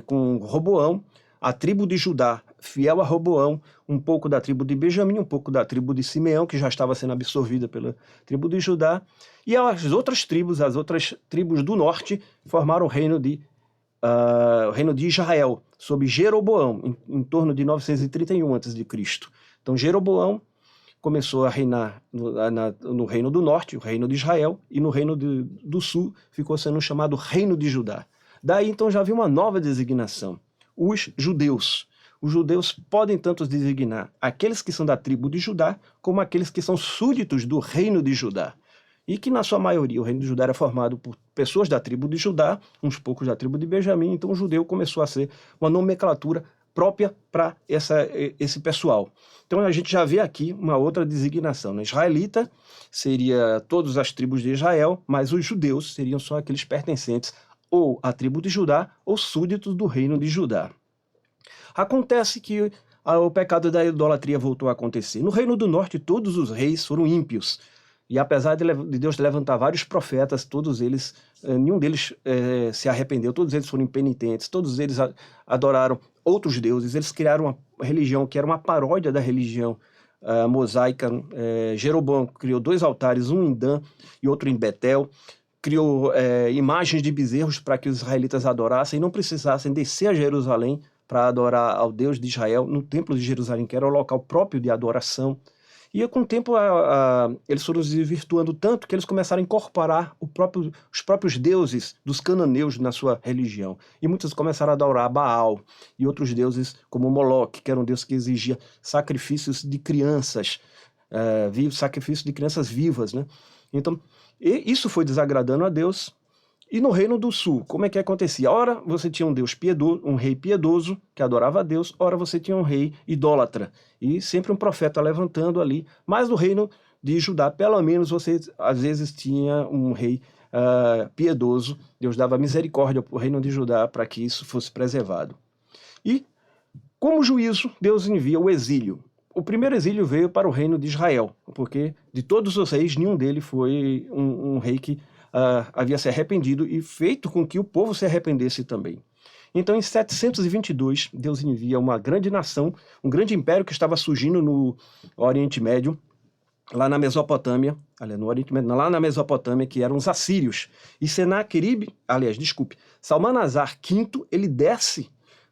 com Roboão, a tribo de Judá fiel a Roboão, um pouco da tribo de Benjamim, um pouco da tribo de Simeão, que já estava sendo absorvida pela tribo de Judá, e as outras tribos do norte, formaram o reino de Israel, sob Jeroboão, em torno de 931 a.C. Então Jeroboão começou a reinar no reino do norte, o reino de Israel, e no reino do sul ficou sendo chamado reino de Judá. Daí então já havia uma nova designação, os judeus. Os judeus podem tanto designar aqueles que são da tribo de Judá, como aqueles que são súditos do reino de Judá. E que na sua maioria o reino de Judá era formado por pessoas da tribo de Judá, uns poucos da tribo de Benjamim, então o judeu começou a ser uma nomenclatura própria para esse pessoal. Então a gente já vê aqui uma outra designação, né? Israelita seria todas as tribos de Israel, mas os judeus seriam só aqueles pertencentes ou à tribo de Judá ou súditos do reino de Judá. Acontece que o pecado da idolatria voltou a acontecer. No reino do norte todos os reis foram ímpios, e apesar de Deus levantar vários profetas, todos eles, nenhum deles se arrependeu, todos eles foram impenitentes, todos eles adoraram outros deuses, eles criaram uma religião que era uma paródia da religião mosaica. Jeroboão criou 2 altares, um em Dan e outro em Betel, criou imagens de bezerros para que os israelitas adorassem e não precisassem descer a Jerusalém para adorar ao Deus de Israel, no templo de Jerusalém, que era o local próprio de adoração. E com o tempo eles foram se desvirtuando tanto que eles começaram a incorporar os próprios deuses dos cananeus na sua religião. E muitos começaram a adorar Baal e outros deuses como Moloque, que era um deus que exigia sacrifícios de crianças, sacrifícios de crianças vivas, né? Então, isso foi desagradando a Deus. E no reino do sul, como é que acontecia? Ora você tinha um Deus piedoso, um rei piedoso que adorava a Deus, ora você tinha um rei idólatra, e sempre um profeta levantando ali. Mas no reino de Judá, pelo menos você às vezes tinha um rei piedoso, Deus dava misericórdia para o reino de Judá para que isso fosse preservado. E como juízo, Deus envia o exílio. O primeiro exílio veio para o reino de Israel, porque de todos os reis, nenhum deles foi um rei que havia se arrependido e feito com que o povo se arrependesse também. Então, em 722, Deus envia uma grande nação, um grande império que estava surgindo no Oriente Médio, lá na Mesopotâmia, lá na Mesopotâmia, que eram os assírios. E Salmanasar V, ele desce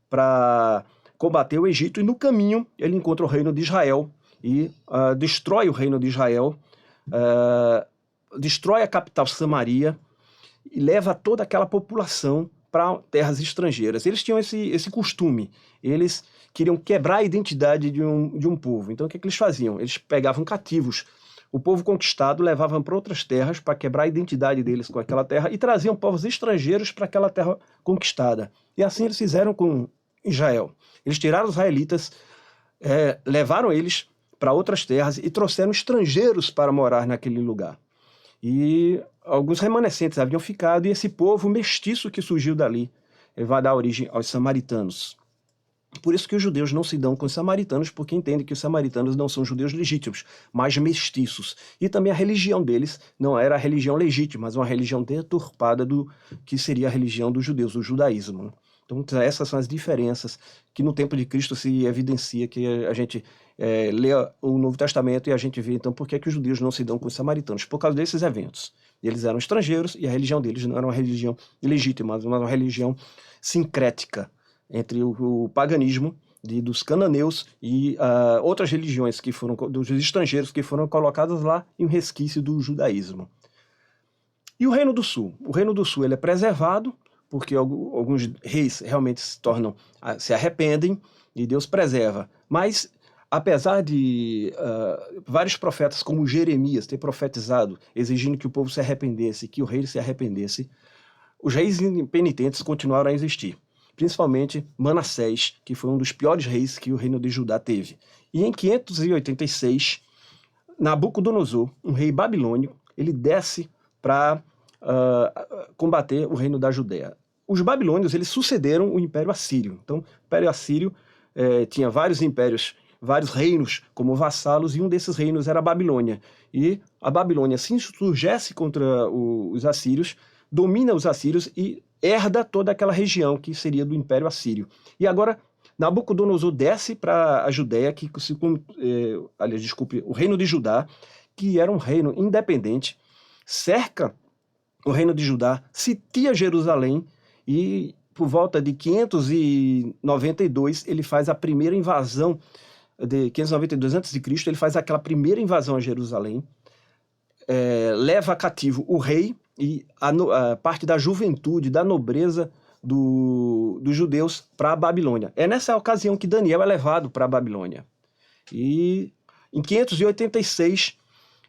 para combater o Egito, e no caminho ele encontra o reino de Israel e destrói o reino de Israel, destrói a capital Samaria e leva toda aquela população para terras estrangeiras. Eles tinham esse costume, eles queriam quebrar a identidade de um povo. Então o que eles faziam? Eles pegavam cativos, o povo conquistado levavam para outras terras para quebrar a identidade deles com aquela terra e traziam povos estrangeiros para aquela terra conquistada. E assim eles fizeram com Israel. Eles tiraram os israelitas, levaram eles para outras terras e trouxeram estrangeiros para morar naquele lugar. E alguns remanescentes haviam ficado, e esse povo mestiço que surgiu dali vai dar origem aos samaritanos. Por isso que os judeus não se dão com os samaritanos, porque entendem que os samaritanos não são judeus legítimos, mas mestiços. E também a religião deles não era a religião legítima, mas uma religião deturpada do que seria a religião dos judeus, o judaísmo. Então essas são as diferenças que no tempo de Cristo se evidencia, que a gente lê o Novo Testamento e a gente vê então por que os judeus não se dão com os samaritanos, por causa desses eventos. Eles eram estrangeiros e a religião deles não era uma religião legítima, mas uma religião sincrética entre o paganismo dos cananeus e outras religiões que foram dos estrangeiros que foram colocadas lá em um resquício do judaísmo. E o Reino do Sul? O Reino do Sul ele é preservado, porque alguns reis realmente se arrependem e Deus preserva. Mas, apesar de vários profetas como Jeremias ter profetizado, exigindo que o povo se arrependesse, que o rei se arrependesse, os reis impenitentes continuaram a existir. Principalmente Manassés, que foi um dos piores reis que o reino de Judá teve. E em 586, Nabucodonosor, um rei babilônico, ele desce para combater o reino da Judéia. Os babilônios eles sucederam o Império Assírio. Então, o Império Assírio tinha vários impérios vários reinos como vassalos, e um desses reinos era a Babilônia. E a Babilônia se insurgesse contra os assírios, domina os assírios e herda toda aquela região que seria do Império Assírio. E agora Nabucodonosor desce para a Judéia, o reino de Judá, que era um reino independente, cerca o reino de Judá, sitia Jerusalém e por volta de 592 ele faz a primeira invasão, de 592 a.C., ele faz aquela primeira invasão a Jerusalém, leva cativo o rei e a parte da juventude, da nobreza dos judeus para a Babilônia. É nessa ocasião que Daniel é levado para a Babilônia. E em 586,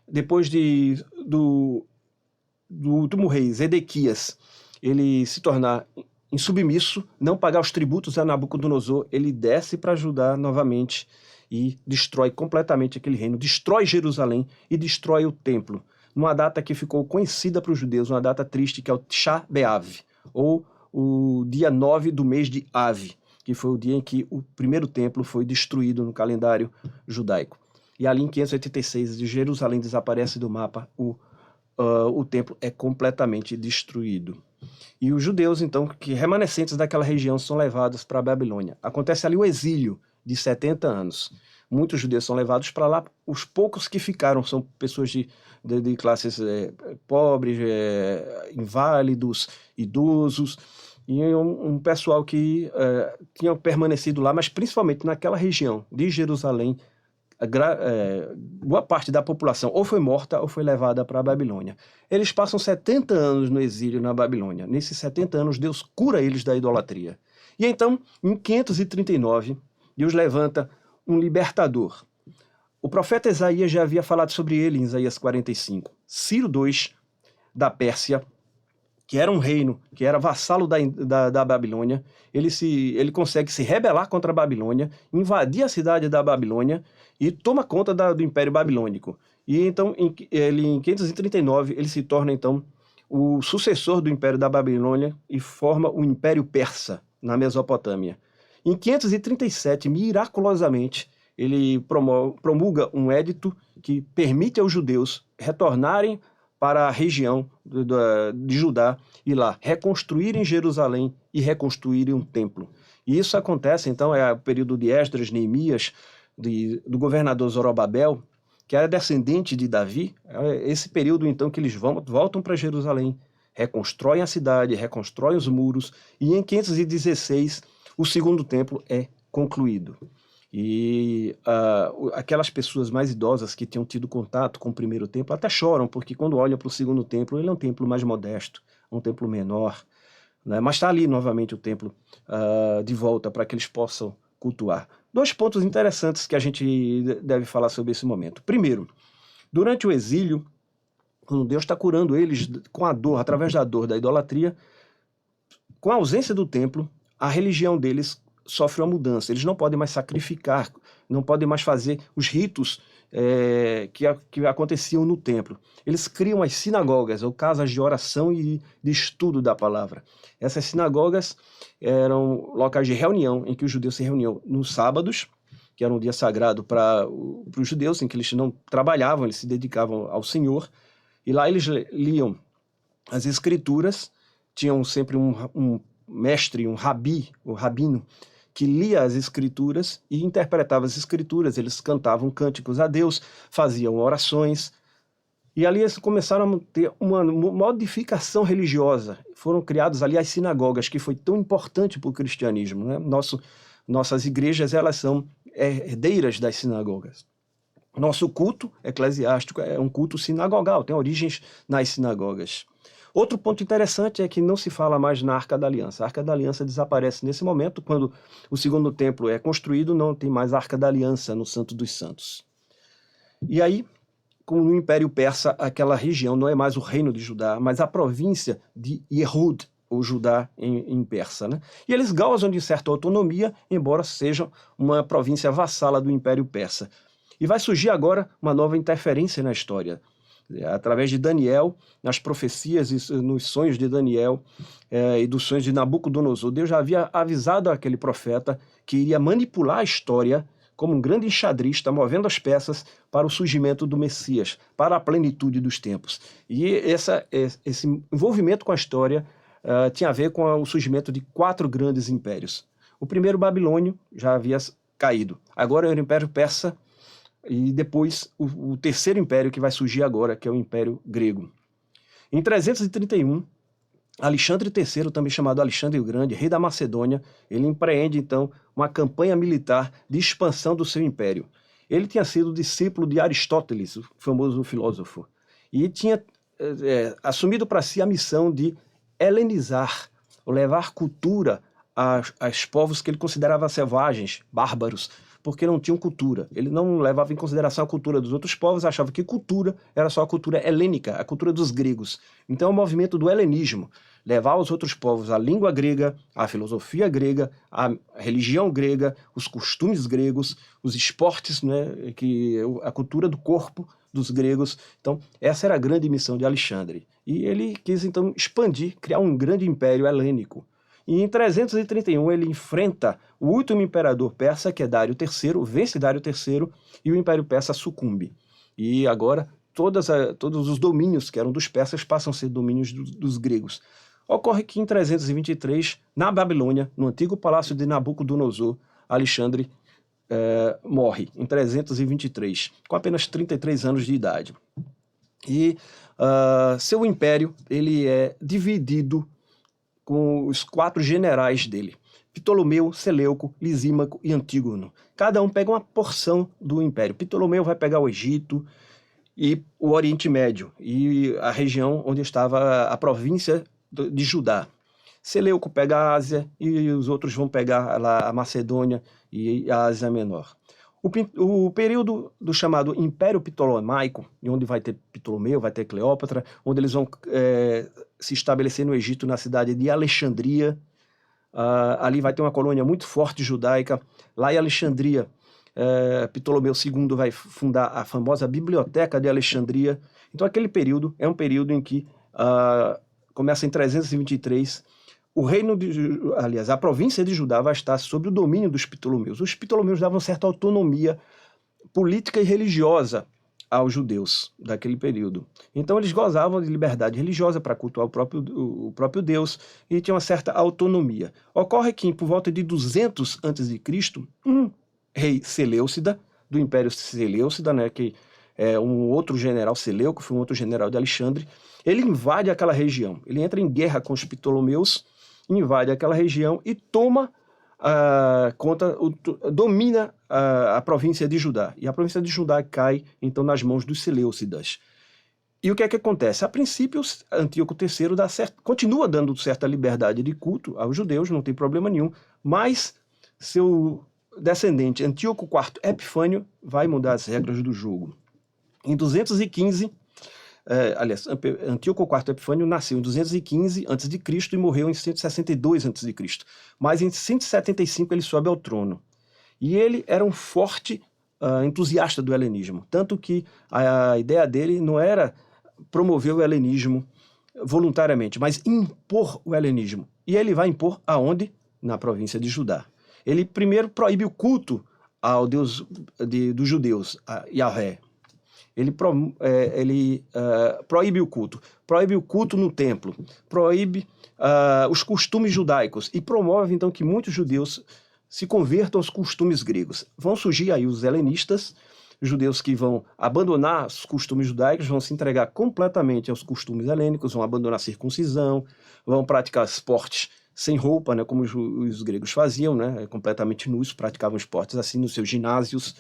depois do último rei, Zedequias, ele se tornar insubmisso, não pagar os tributos a Nabucodonosor, ele desce para Judá novamente e destrói completamente aquele reino, destrói Jerusalém e destrói o templo, numa data que ficou conhecida para os judeus, uma data triste, que é o Tisha B'Av, ou o dia 9 do mês de Av, que foi o dia em que o primeiro templo foi destruído no calendário judaico. E ali em 586, Jerusalém desaparece do mapa, o templo é completamente destruído. E os judeus, então, que remanescentes daquela região, são levados para a Babilônia. Acontece ali o exílio de 70 anos. Muitos judeus são levados para lá, os poucos que ficaram são pessoas de classes pobres, inválidos, idosos, e um pessoal que tinha permanecido lá, mas principalmente naquela região de Jerusalém, boa parte da população ou foi morta ou foi levada para a Babilônia. Eles passam 70 anos no exílio na Babilônia. Nesses 70 anos, Deus cura eles da idolatria. E então, em 539, Deus levanta um libertador. O profeta Isaías já havia falado sobre ele em Isaías 45. Ciro II, da Pérsia, que era um reino, que era vassalo da Babilônia, ele consegue se rebelar contra a Babilônia, invadir a cidade da Babilônia e toma conta do Império Babilônico. E então, em 539, ele se torna então o sucessor do Império da Babilônia e forma o Império Persa na Mesopotâmia. Em 537, miraculosamente, ele promulga um édito que permite aos judeus retornarem para a região de Judá e lá reconstruírem Jerusalém e reconstruírem um templo. E isso acontece, então, é o período de Esdras, Neemias, do governador Zorobabel, que era descendente de Davi. É esse período, então, que eles voltam para Jerusalém, reconstroem a cidade, reconstroem os muros, e em 516 o segundo templo é concluído. E aquelas pessoas mais idosas que tinham tido contato com o primeiro templo até choram, porque quando olham para o segundo templo, ele é um templo mais modesto, um templo menor, né? Mas está ali novamente o templo de volta para que eles possam cultuar. Dois pontos interessantes que a gente deve falar sobre esse momento. Primeiro, durante o exílio, quando Deus está curando eles com a dor, através da dor da idolatria, com a ausência do templo, a religião deles sofre uma mudança. Eles não podem mais sacrificar, não podem mais fazer os ritos que aconteciam no templo. Eles criam as sinagogas, ou casas de oração e de estudo da palavra. Essas sinagogas eram locais de reunião, em que os judeus se reuniam nos sábados, que era um dia sagrado para os judeus, em que eles não trabalhavam, eles se dedicavam ao Senhor, e lá eles liam as escrituras. Tinham sempre um mestre, um rabino, que lia as escrituras e interpretava as escrituras. Eles cantavam cânticos a Deus, faziam orações, e ali eles começaram a ter uma modificação religiosa. Foram criadas ali as sinagogas, que foi tão importante para o cristianismo, né? Nossas igrejas, elas são herdeiras das sinagogas. Nosso culto eclesiástico é um culto sinagogal, tem origens nas sinagogas. Outro ponto interessante é que não se fala mais na Arca da Aliança. A Arca da Aliança desaparece nesse momento. Quando o segundo templo é construído, não tem mais a Arca da Aliança no Santo dos Santos. E aí, como no Império Persa, aquela região não é mais o reino de Judá, mas a província de Yehud, ou Judá em persa, né? E eles gozam de certa autonomia, embora sejam uma província vassala do Império Persa. E vai surgir agora uma nova interferência na história. Através de Daniel, nas profecias e nos sonhos de Daniel e dos sonhos de Nabucodonosor, Deus já havia avisado aquele profeta que iria manipular a história como um grande enxadrista movendo as peças para o surgimento do Messias, para a plenitude dos tempos. E esse envolvimento com a história tinha a ver com o surgimento de 4 grandes impérios. O primeiro babilônio já havia caído, agora era o Império Persa, e depois o terceiro império que vai surgir agora, que é o Império Grego. Em 331, Alexandre III, também chamado Alexandre o Grande, rei da Macedônia, ele empreende então uma campanha militar de expansão do seu império. Ele tinha sido discípulo de Aristóteles, o famoso filósofo, e tinha assumido para si a missão de helenizar, ou levar cultura aos povos que ele considerava selvagens, bárbaros, porque não tinham cultura. Ele não levava em consideração a cultura dos outros povos, achava que cultura era só a cultura helênica, a cultura dos gregos. Então é o movimento do helenismo, levar aos outros povos a língua grega, a filosofia grega, a religião grega, os costumes gregos, os esportes, né, a cultura do corpo dos gregos. Então essa era a grande missão de Alexandre. E ele quis então expandir, criar um grande império helênico. E em 331 ele enfrenta o último imperador persa, que é Dário III, vence Dário III, e o Império Persa sucumbe. E agora todos os domínios que eram dos persas passam a ser domínios dos gregos. Ocorre que em 323, na Babilônia, no antigo palácio de Nabucodonosor, Alexandre morre em 323, com apenas 33 anos de idade. E seu império ele é dividido com os 4 generais dele, Ptolomeu, Seleuco, Lisímaco e Antígono. Cada um pega uma porção do império. Ptolomeu vai pegar o Egito e o Oriente Médio, e a região onde estava a província de Judá. Seleuco pega a Ásia, e os outros vão pegar lá a Macedônia e a Ásia Menor. O período do chamado Império Ptolomaico, onde vai ter Ptolomeu, vai ter Cleópatra, onde eles vão se estabelecer no Egito, na cidade de Alexandria. Ali vai ter uma colônia muito forte judaica. Lá em Alexandria, Ptolomeu II vai fundar a famosa Biblioteca de Alexandria. Então aquele período é um período em que começa em 323, a província de Judá vai estar sob o domínio dos Ptolomeus. Os Ptolomeus davam certa autonomia política e religiosa aos judeus daquele período. Então eles gozavam de liberdade religiosa para cultuar o próprio Deus e tinham uma certa autonomia. Ocorre que, por volta de 200 a.C., um rei Seleucida, do Império Seleucida, né, que é um outro general Seleuco, foi um outro general de Alexandre, ele invade aquela região. Ele entra em guerra com os Ptolomeus, invade aquela região e toma domina a província de Judá. E a província de Judá cai, então, nas mãos dos Seleucidas. E o que é que acontece? A princípio, Antíoco III continua dando certa liberdade de culto aos judeus, não tem problema nenhum, mas seu descendente, Antíoco IV Epifânio, vai mudar as regras do jogo. Em 215, Antíoco IV Epifânio nasceu em 215 a.C. e morreu em 162 a.C. Mas em 175 ele sobe ao trono. E ele era um forte entusiasta do helenismo, tanto que a ideia dele não era promover o helenismo voluntariamente, mas impor o helenismo. E ele vai impor aonde? Na província de Judá. Ele primeiro proíbe o culto ao Deus dos judeus, a Yahvé. Ele proíbe o culto no templo, proíbe os costumes judaicos e promove então que muitos judeus se convertam aos costumes gregos. Vão surgir aí os helenistas, judeus que vão abandonar os costumes judaicos, vão se entregar completamente aos costumes helênicos, vão abandonar a circuncisão, vão praticar esportes sem roupa, né, como os gregos faziam, né, completamente nus, praticavam esportes assim nos seus ginásios,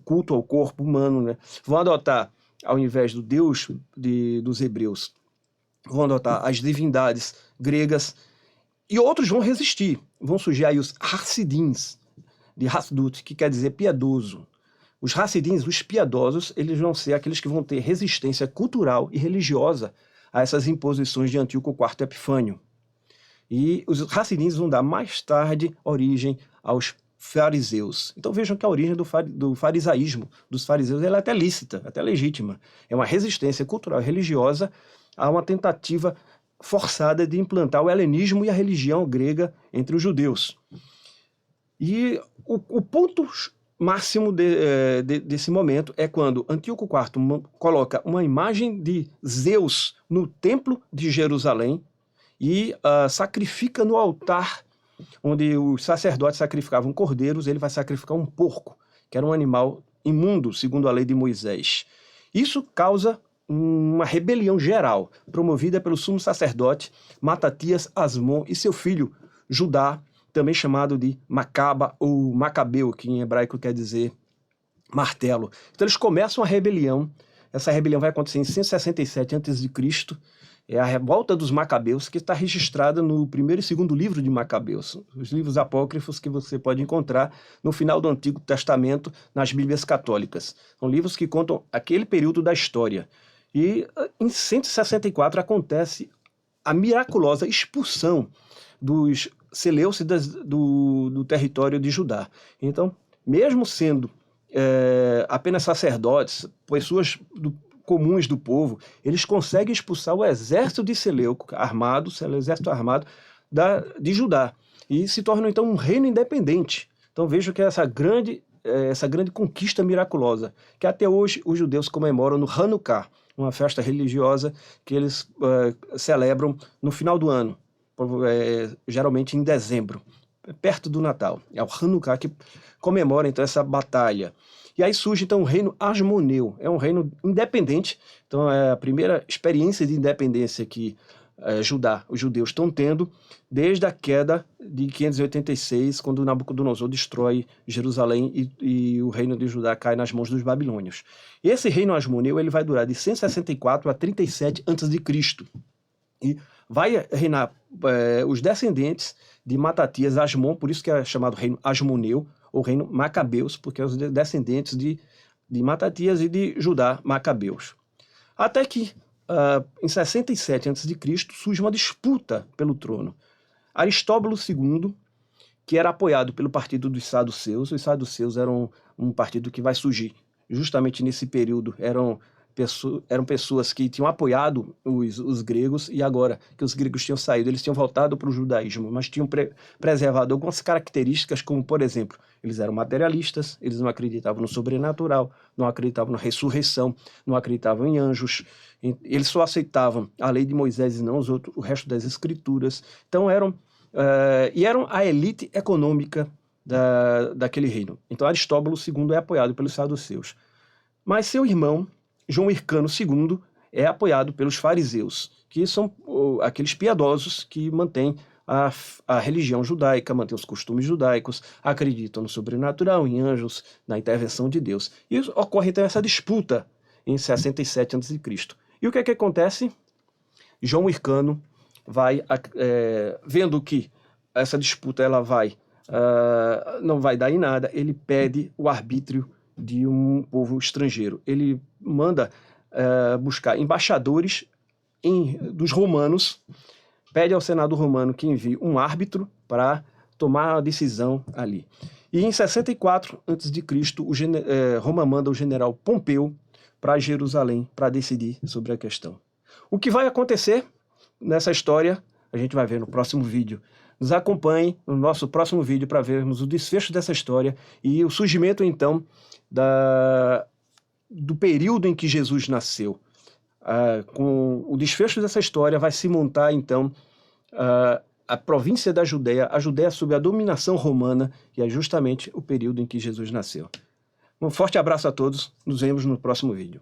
culto ao corpo humano, né? Vão adotar, ao invés do Deus dos hebreus, vão adotar as divindades gregas, e outros vão resistir. Vão surgir aí os Hassidins, de Hasdut, que quer dizer piedoso. Os Hassidins, os piedosos, eles vão ser aqueles que vão ter resistência cultural e religiosa a essas imposições de Antíoco IV Epifânio. E os Hassidins vão dar mais tarde origem aos fariseus. Então vejam que a origem do farisaísmo, dos fariseus, ela é até lícita, até legítima. É uma resistência cultural e religiosa a uma tentativa forçada de implantar o helenismo e a religião grega entre os judeus. E o ponto máximo desse momento é quando Antíoco IV coloca uma imagem de Zeus no templo de Jerusalém e sacrifica no altar onde os sacerdotes sacrificavam cordeiros, ele vai sacrificar um porco, que era um animal imundo, segundo a lei de Moisés. Isso causa uma rebelião geral, promovida pelo sumo sacerdote Matatias Asmon e seu filho Judá, também chamado de Macaba ou Macabeu, que em hebraico quer dizer martelo. Então eles começam a rebelião. Essa rebelião vai acontecer em 167 a.C., é a revolta dos Macabeus, que está registrada no primeiro e segundo livro de Macabeus, os livros apócrifos que você pode encontrar no final do Antigo Testamento nas Bíblias católicas. São livros que contam aquele período da história. E em 164 acontece a miraculosa expulsão dos Seleucidas do território de Judá. Então, mesmo sendo apenas sacerdotes, pessoas comuns do povo, eles conseguem expulsar o exército de Seleuco, o exército armado de Judá, e se tornam então um reino independente. Então vejo que essa grande conquista miraculosa, que até hoje os judeus comemoram no Hanukkah, uma festa religiosa que eles celebram no final do ano, geralmente em dezembro, perto do Natal. É o Hanukkah que comemora então essa batalha. E aí surge então o reino Asmoneu, é um reino independente, então é a primeira experiência de independência que os judeus estão tendo desde a queda de 586, quando Nabucodonosor destrói Jerusalém e o reino de Judá cai nas mãos dos babilônios. Esse reino Asmoneu ele vai durar de 164 a 37 a.C. e vai reinar os descendentes de Matatias Asmon, por isso que é chamado reino Asmoneu, ou reino Macabeus, porque é os descendentes de Matatias e de Judá Macabeus. Até que, em 67 a.C., surge uma disputa pelo trono. Aristóbulo II, que era apoiado pelo partido dos saduceus, os saduceus eram um partido que vai surgir justamente nesse período, eram pessoas que tinham apoiado os gregos, e agora que os gregos tinham saído, eles tinham voltado para o judaísmo, mas tinham preservado algumas características, como, por exemplo, eles eram materialistas, eles não acreditavam no sobrenatural, não acreditavam na ressurreição, não acreditavam em anjos, eles só aceitavam a lei de Moisés e não o resto das escrituras. Então eram a elite econômica daquele reino. Então Aristóbulo II é apoiado pelos saduceus. Mas seu irmão, João Hircano II, é apoiado pelos fariseus, que são aqueles piedosos que mantêm a religião judaica, mantêm os costumes judaicos, acreditam no sobrenatural, em anjos, na intervenção de Deus. E ocorre então essa disputa em 67 a.C. E o que é que acontece? João Hircano vai, vendo que essa disputa não vai dar em nada, ele pede o arbítrio de um povo estrangeiro. Ele manda buscar embaixadores dos romanos, pede ao Senado romano que envie um árbitro para tomar a decisão ali. E em 64 a.C., Roma manda o general Pompeu para Jerusalém para decidir sobre a questão. O que vai acontecer nessa história, a gente vai ver no próximo vídeo. Nos acompanhe no nosso próximo vídeo para vermos o desfecho dessa história e o surgimento, então, do período em que Jesus nasceu. Com o desfecho dessa história vai se montar, então, a província da Judéia, a Judéia sob a dominação romana, e é justamente o período em que Jesus nasceu. Um forte abraço a todos, nos vemos no próximo vídeo.